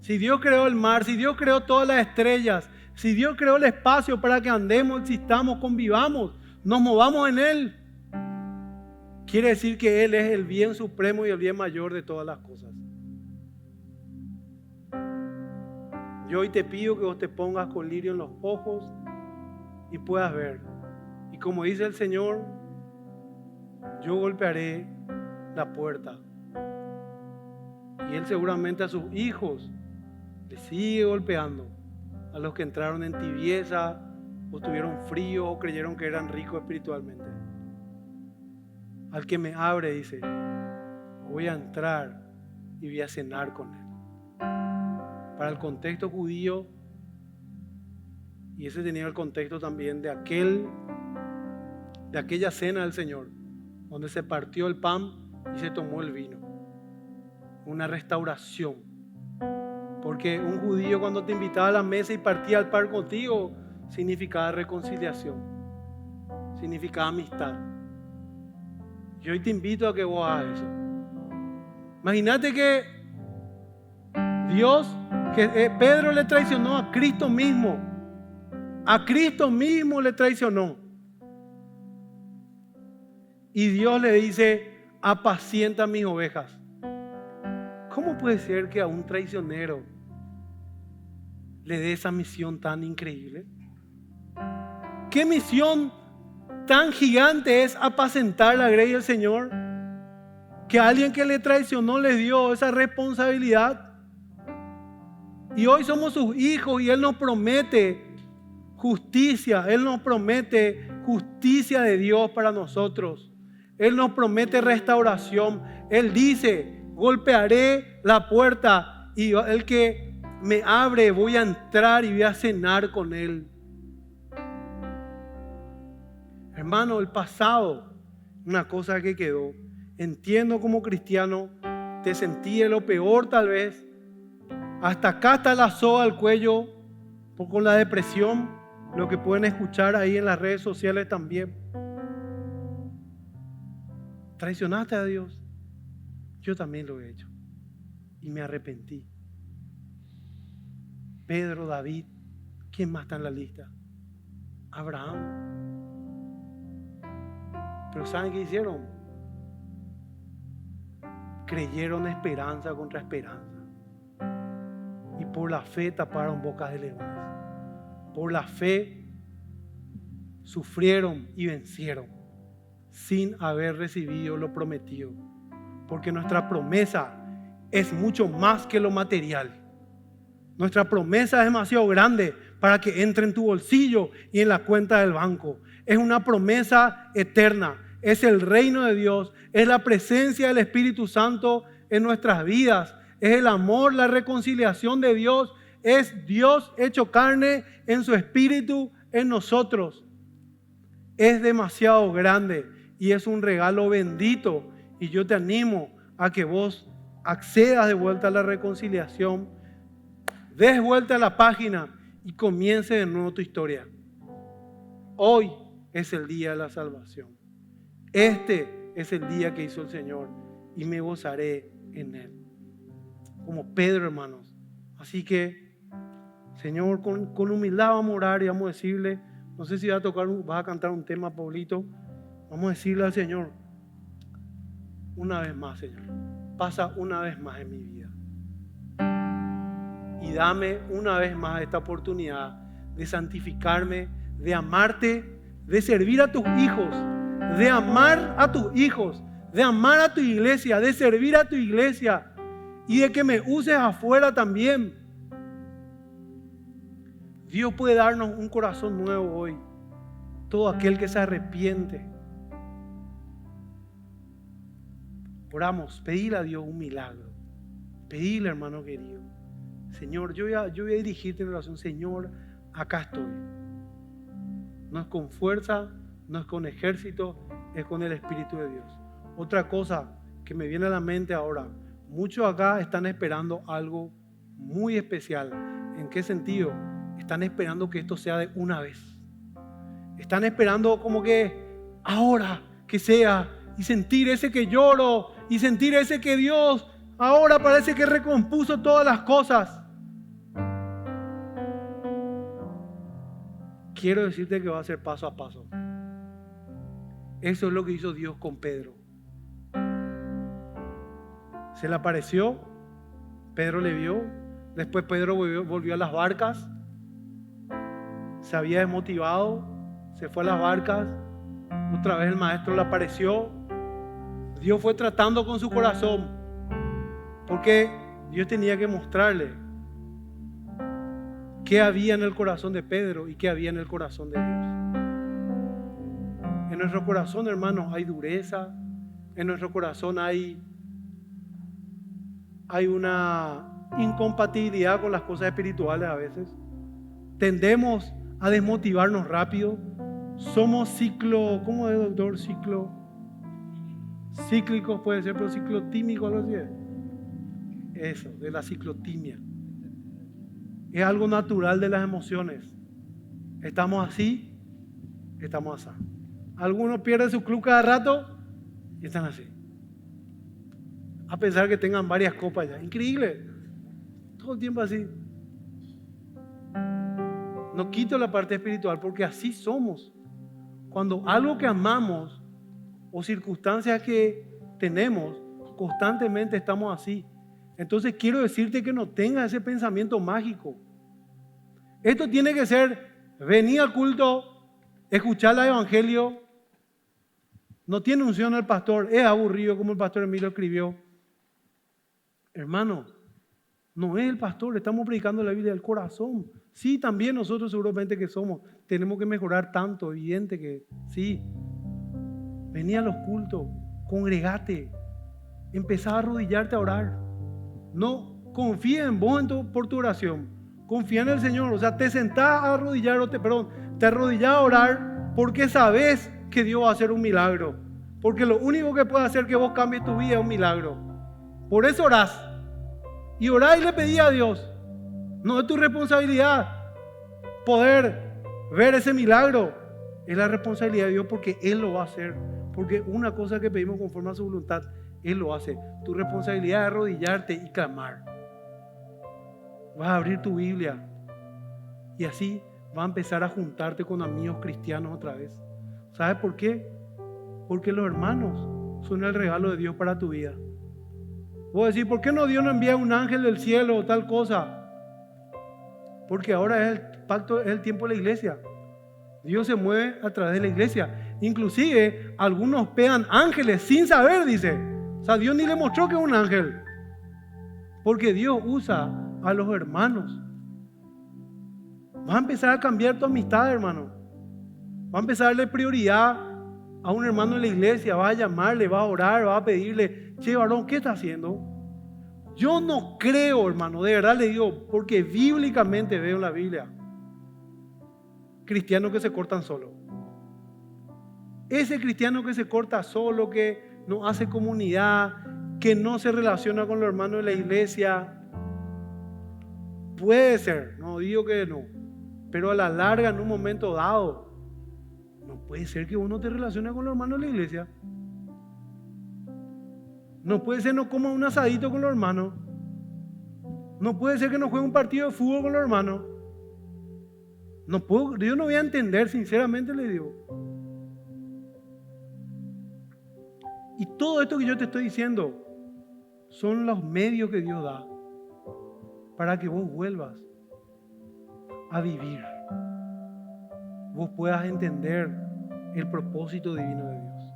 si Dios creó el mar, si Dios creó todas las estrellas, si Dios creó el espacio para que andemos, existamos, convivamos, nos movamos en Él, quiere decir que Él es el bien supremo y el bien mayor de todas las cosas. Yo hoy te pido que vos te pongas colirio en los ojos y puedas ver. Y como dice el Señor, yo golpearé la puerta. Y Él seguramente a sus hijos le sigue golpeando. a los que entraron en tibieza, o tuvieron frío, o creyeron que eran ricos espiritualmente. Al que me abre, dice, voy a entrar y voy a cenar con él. Para el contexto judío, y ese tenía el contexto también de aquella cena del Señor, donde se partió el pan y se tomó el vino. Una restauración. Porque un judío, cuando te invitaba a la mesa y partía el pan contigo, significaba reconciliación, significaba amistad. Y hoy te invito a que vos hagas eso. Imagínate que Pedro le traicionó a Cristo mismo. A Cristo mismo le traicionó. Y Dios le dice, apacienta mis ovejas. ¿Cómo puede ser que a un traicionero le dé esa misión tan increíble? ¿Qué misión tan gigante es apacentar la grey del Señor? Que alguien que le traicionó le dio esa responsabilidad. Y hoy somos sus hijos y Él nos promete justicia. Él nos promete justicia de Dios para nosotros. Él nos promete restauración. Él dice, golpearé la puerta y el que me abre voy a entrar y voy a cenar con Él. Hermano, el pasado, una cosa que quedó. Entiendo como cristiano, te sentí de lo peor tal vez. Hasta acá está la soga al cuello con la depresión, lo que pueden escuchar ahí en las redes sociales también. ¿Traicionaste a Dios? Yo también lo he hecho y me arrepentí. Pedro, David, ¿quién más está en la lista? Abraham. Pero ¿saben qué hicieron? Creyeron esperanza contra esperanza. Y por la fe taparon bocas de leones. Por la fe sufrieron y vencieron sin haber recibido lo prometido. Porque nuestra promesa es mucho más que lo material. Nuestra promesa es demasiado grande para que entre en tu bolsillo y en la cuenta del banco. Es una promesa eterna. Es el reino de Dios. Es la presencia del Espíritu Santo en nuestras vidas. Es el amor, la reconciliación de Dios. Es Dios hecho carne en su Espíritu en nosotros. Es demasiado grande y es un regalo bendito. Y yo te animo a que vos accedas de vuelta a la reconciliación, des vuelta a la página y comience de nuevo tu historia. Hoy es el día de la salvación. Este es el día que hizo el Señor y me gozaré en Él. Como Pedro, hermanos. Así que, Señor, con humildad vamos a orar y vamos a decirle, no sé si vas a cantar un tema, Pablito. Vamos a decirle al Señor, una vez más, Señor, pasa una vez más en mi vida. Y dame una vez más esta oportunidad de santificarme, de amarte, de servir a tus hijos, de amar a tus hijos, de amar a tu iglesia, de servir a tu iglesia y de que me uses afuera también. Dios puede darnos un corazón nuevo hoy. Todo aquel que se arrepiente. Oramos, pedile a Dios un milagro. Pedile, hermano querido. Señor, yo voy a dirigirte en oración. Señor, acá estoy. No es con fuerza, no es con ejército, es con el Espíritu de Dios. Otra cosa que me viene a la mente ahora. Muchos acá están esperando algo muy especial. ¿En qué sentido? Están esperando que esto sea de una vez. Están esperando como que ahora que sea y sentir ese que lloro y sentir ese que Dios ahora parece que recompuso todas las cosas. Quiero decirte que va a ser paso a paso. Eso es lo que hizo Dios con Pedro. Se le apareció, Pedro le vio, después Pedro volvió a las barcas, se había desmotivado, se fue a las barcas, otra vez el maestro le apareció. Dios fue tratando con su corazón, porque Dios tenía que mostrarle qué había en el corazón de Pedro y qué había en el corazón de Dios. En nuestro corazón, hermanos, hay dureza. En nuestro corazón hay una incompatibilidad con las cosas espirituales a veces. Tendemos a desmotivarnos rápido. Somos ¿cómo es, doctor? Cíclicos puede ser, pero ciclotímico, algo así. Eso, de la ciclotimia. Es algo natural de las emociones. Estamos así, estamos así. Algunos pierden su club cada rato y están así. A pesar que tengan varias copas ya. Increíble. Todo el tiempo así. No quito la parte espiritual porque así somos. Cuando algo que amamos o circunstancias que tenemos, constantemente estamos así. Entonces quiero decirte que no tengas ese pensamiento mágico. Esto tiene que ser venir al culto, escuchar el evangelio. No tiene unción el pastor, es aburrido como el pastor Emilio escribió. Hermano, no es el pastor, estamos predicando la Biblia del corazón. Sí, también nosotros seguramente que somos, tenemos que mejorar tanto, evidente que sí. Vení a los cultos, congregate, empezá a arrodillarte a orar. No confía en vos por tu oración, confía en el Señor. O sea, te sentás a arrodillar, te arrodillás a orar porque sabes que Dios va a hacer un milagro. Porque lo único que puede hacer que vos cambies tu vida es un milagro. Por eso orás. Y orá y le pedí a Dios. No es tu responsabilidad poder ver ese milagro. Es la responsabilidad de Dios porque Él lo va a hacer. Porque una cosa que pedimos conforme a su voluntad, Él lo hace. Tu responsabilidad es arrodillarte y clamar. Vas a abrir tu Biblia y así vas a empezar a juntarte con amigos cristianos otra vez. ¿Sabes por qué? Porque los hermanos son el regalo de Dios para tu vida. Vos decís, ¿por qué no Dios no envía un ángel del cielo o tal cosa? Porque ahora es el pacto, es el tiempo de la iglesia. Dios se mueve a través de la iglesia. Inclusive algunos pegan ángeles sin saber, dice. O sea, Dios ni le mostró que es un ángel. Porque Dios usa a los hermanos. Vas a empezar a cambiar tu amistad, hermano. Vas a empezar a darle prioridad a un hermano en la iglesia. Vas a llamarle, vas a orar, vas a pedirle: che, varón, ¿qué está haciendo? Yo no creo, hermano, de verdad le digo, porque bíblicamente veo en la Biblia cristianos que se cortan solo. Ese cristiano que se corta solo, que no hace comunidad, que no se relaciona con los hermanos de la iglesia, puede ser, no digo que no, pero a la larga, en un momento dado, no puede ser que uno te relacione con los hermanos de la iglesia. No puede ser no coma un asadito con los hermanos. No puede ser que no juegue un partido de fútbol con los hermanos. No puedo, yo no voy a entender, sinceramente le digo. Y todo esto que yo te estoy diciendo son los medios que Dios da para que vos vuelvas a vivir. Vos puedas entender el propósito divino de Dios.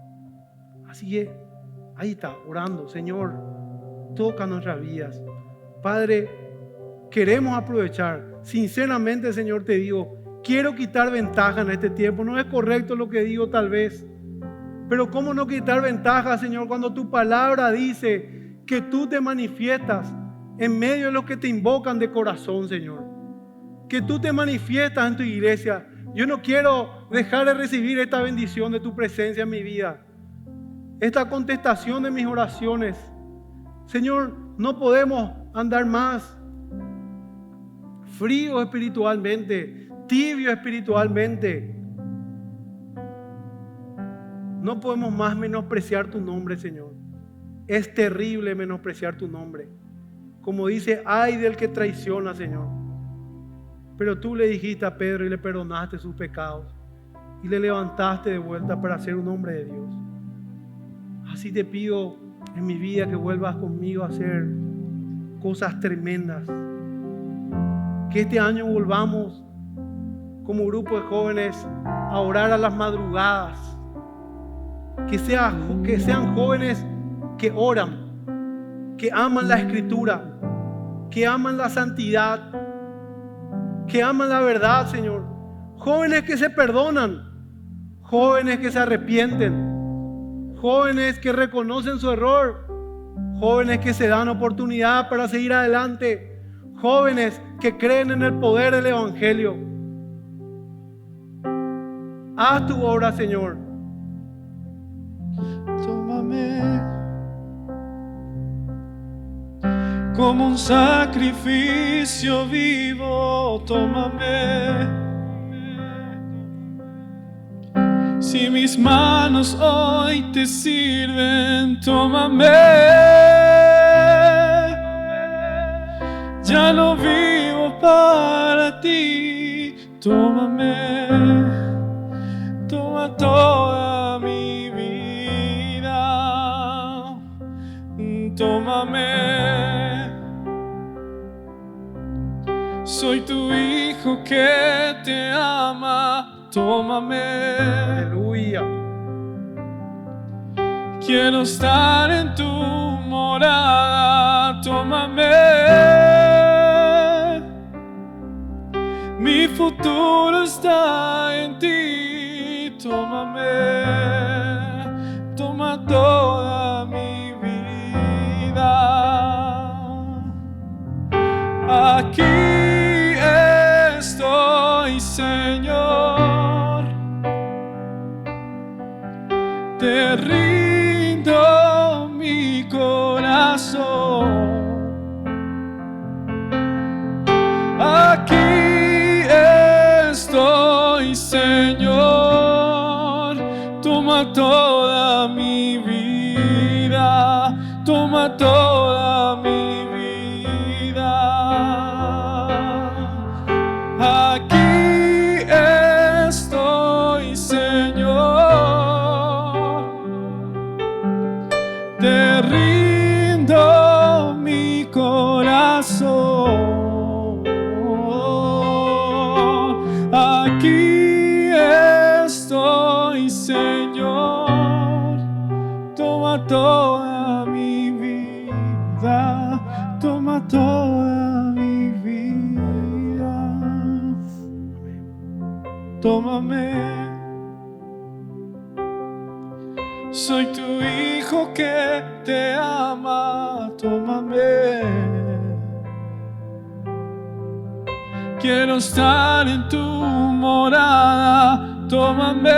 Así que ahí está, orando: Señor, toca nuestras vidas. Padre, queremos aprovechar. Sinceramente, Señor, te digo, quiero quitar ventaja en este tiempo. No es correcto lo que digo tal vez, pero ¿cómo no quitar ventaja, Señor, cuando tu palabra dice que tú te manifiestas en medio de los que te invocan de corazón, Señor? Que tú te manifiestas en tu iglesia. Yo no quiero dejar de recibir esta bendición de tu presencia en mi vida, esta contestación de mis oraciones. Señor, no podemos andar más fríos espiritualmente, tibios espiritualmente. No podemos más menospreciar tu nombre, Señor. Es terrible menospreciar tu nombre. Como dice, ay del que traiciona, Señor. Pero tú le dijiste a Pedro y le perdonaste sus pecados y le levantaste de vuelta para ser un hombre de Dios. Así te pido en mi vida que vuelvas conmigo a hacer cosas tremendas. Que este año volvamos como grupo de jóvenes a orar a las madrugadas. Que sean jóvenes que oran, que aman la Escritura, que aman la santidad, que aman la verdad, Señor. Jóvenes que se perdonan, jóvenes que se arrepienten, jóvenes que reconocen su error, jóvenes que se dan oportunidad para seguir adelante, jóvenes que creen en el poder del Evangelio. Haz tu obra, Señor. Tómame como un sacrificio vivo, tómame. Si mis manos hoy te sirven, tómame. Ya no vivo para ti, tómame. Toma toda mi vida, tómame. Soy tu hijo que te ama, tómame. Aleluya. Quiero estar en tu morada, tómame. Mi futuro está en ti, tómame. Toma toda mi vida. Aquí estoy, Señor. Te rindo mi corazón. Aquí estoy, Señor. Toma toda mi vida. Toma toda mi vida. Aquí estoy, Señor. Te rindo mi corazón. Aquí estoy, Señor. Toma toda mi vida. Toma toda mi vida. Tómame. Soy tu hijo que te ama, tómame. Quiero estar en tu morada, tómame.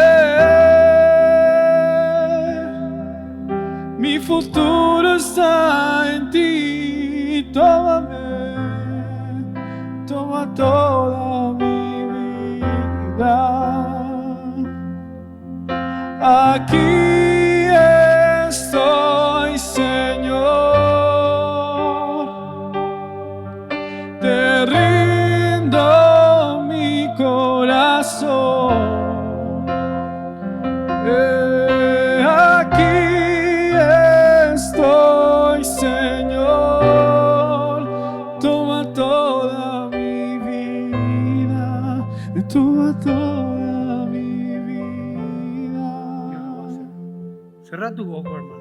Mi futuro está en ti, tómame. Toma toda mi vida. Aquí estoy, Señor. Te rindo mi corazón. Aquí estoy, Señor. Toma toda mi vida. Toma toda mi vida. Cerra tus ojos, hermano.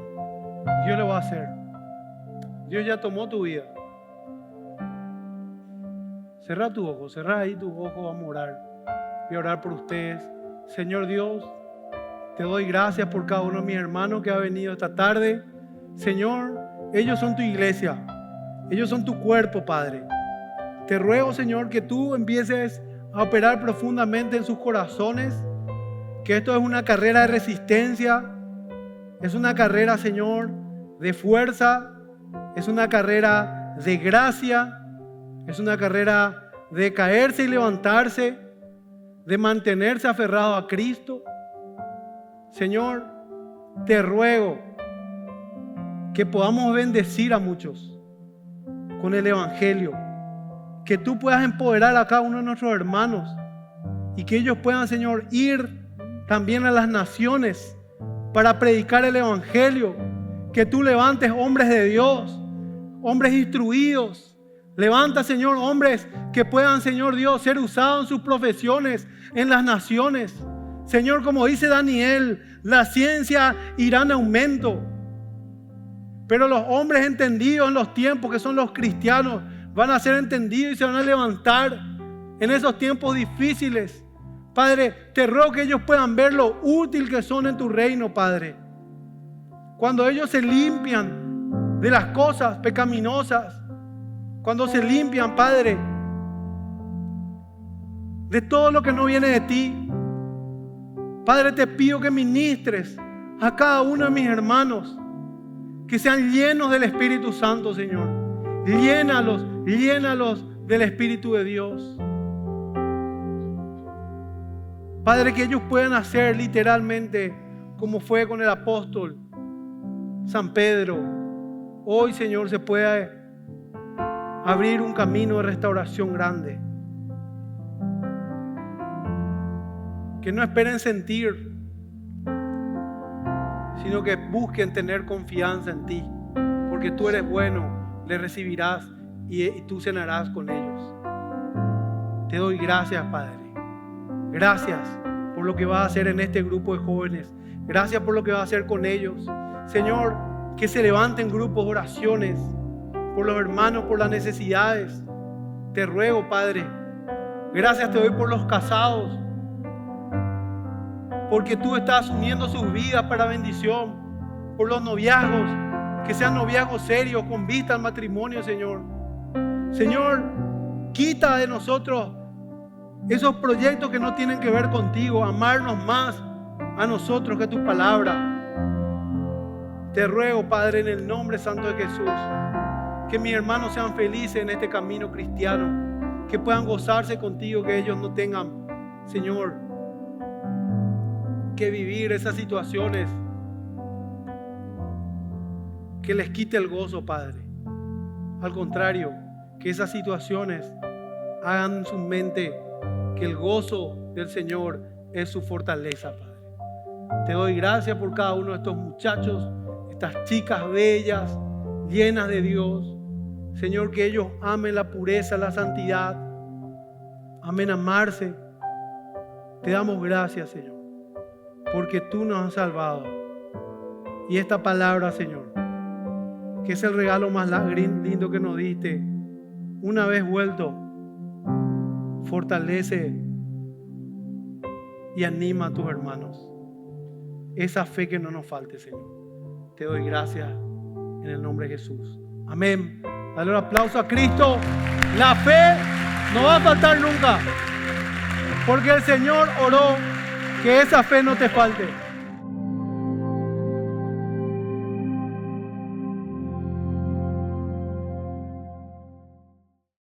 Dios lo va a hacer. Dios ya tomó tu vida. Cerra tus ojos, cerra ahí tus ojos, vamos a orar. Voy a orar por ustedes. Señor Dios, te doy gracias por cada uno de mis hermanos que ha venido esta tarde. Señor, ellos son tu iglesia. Ellos son tu cuerpo, Padre. Te ruego, Señor, que tú empieces a operar profundamente en sus corazones. Que esto es una carrera de resistencia. Es una carrera, Señor, de fuerza. Es una carrera de gracia. Es una carrera de caerse y levantarse. De mantenerse aferrado a Cristo. Señor, te ruego que podamos bendecir a muchos con el Evangelio. Que tú puedas empoderar a cada uno de nuestros hermanos. Y que ellos puedan, Señor, ir también a las naciones para predicar el Evangelio. Que tú levantes hombres de Dios, hombres instruidos. Levanta, Señor, hombres que puedan, Señor Dios, ser usados en sus profesiones en las naciones. Señor, como dice Daniel, la ciencia irá en aumento. Pero los hombres entendidos en los tiempos, que son los cristianos, van a ser entendidos y se van a levantar. en esos tiempos difíciles. Padre, te ruego que ellos puedan ver lo útil que son en tu reino, Padre. Cuando ellos se limpian de las cosas pecaminosas, cuando se limpian, Padre, de todo lo que no viene de ti. Padre, te pido que ministres a cada uno de mis hermanos, que sean llenos del Espíritu Santo, Señor. Llénalos del Espíritu de Dios. Padre, que ellos puedan hacer literalmente como fue con el apóstol San Pedro. Hoy, Señor, se puede abrir un camino de restauración grande. Que no esperen sentir, sino que busquen tener confianza en ti, porque tú eres bueno, le recibirás y tú cenarás con ellos. Te doy gracias, Padre. Gracias por lo que vas a hacer en este grupo de jóvenes. Gracias por lo que vas a hacer con ellos. Señor, que se levanten grupos de oraciones por los hermanos, por las necesidades. Te ruego, Padre. Gracias te doy por los casados, porque tú estás asumiendo sus vidas para bendición. Por los noviazgos, que sean noviazgos serios con vista al matrimonio, Señor. Señor, quita de nosotros esos proyectos que no tienen que ver contigo. Amarnos más a nosotros que tu palabra. Te ruego, Padre, en el nombre santo de Jesús, que mis hermanos sean felices en este camino cristiano, que puedan gozarse contigo, que ellos no tengan, Señor, que vivir esas situaciones que les quite el gozo, Padre. Al contrario, que esas situaciones hagan en su mente que el gozo del Señor es su fortaleza, Padre. Te doy gracias por cada uno de estos muchachos, estas chicas bellas, llenas de Dios. Señor, que ellos amen la pureza, la santidad, amen amarse. Te damos gracias, Señor, porque tú nos has salvado. Y esta palabra, Señor, que es el regalo más lindo que nos diste, una vez vuelto, fortalece y anima a tus hermanos. Esa fe que no nos falte, Señor. Te doy gracias en el nombre de Jesús. Amén. Dale un aplauso a Cristo. La fe no va a faltar nunca, porque el Señor oró que esa fe no te falte.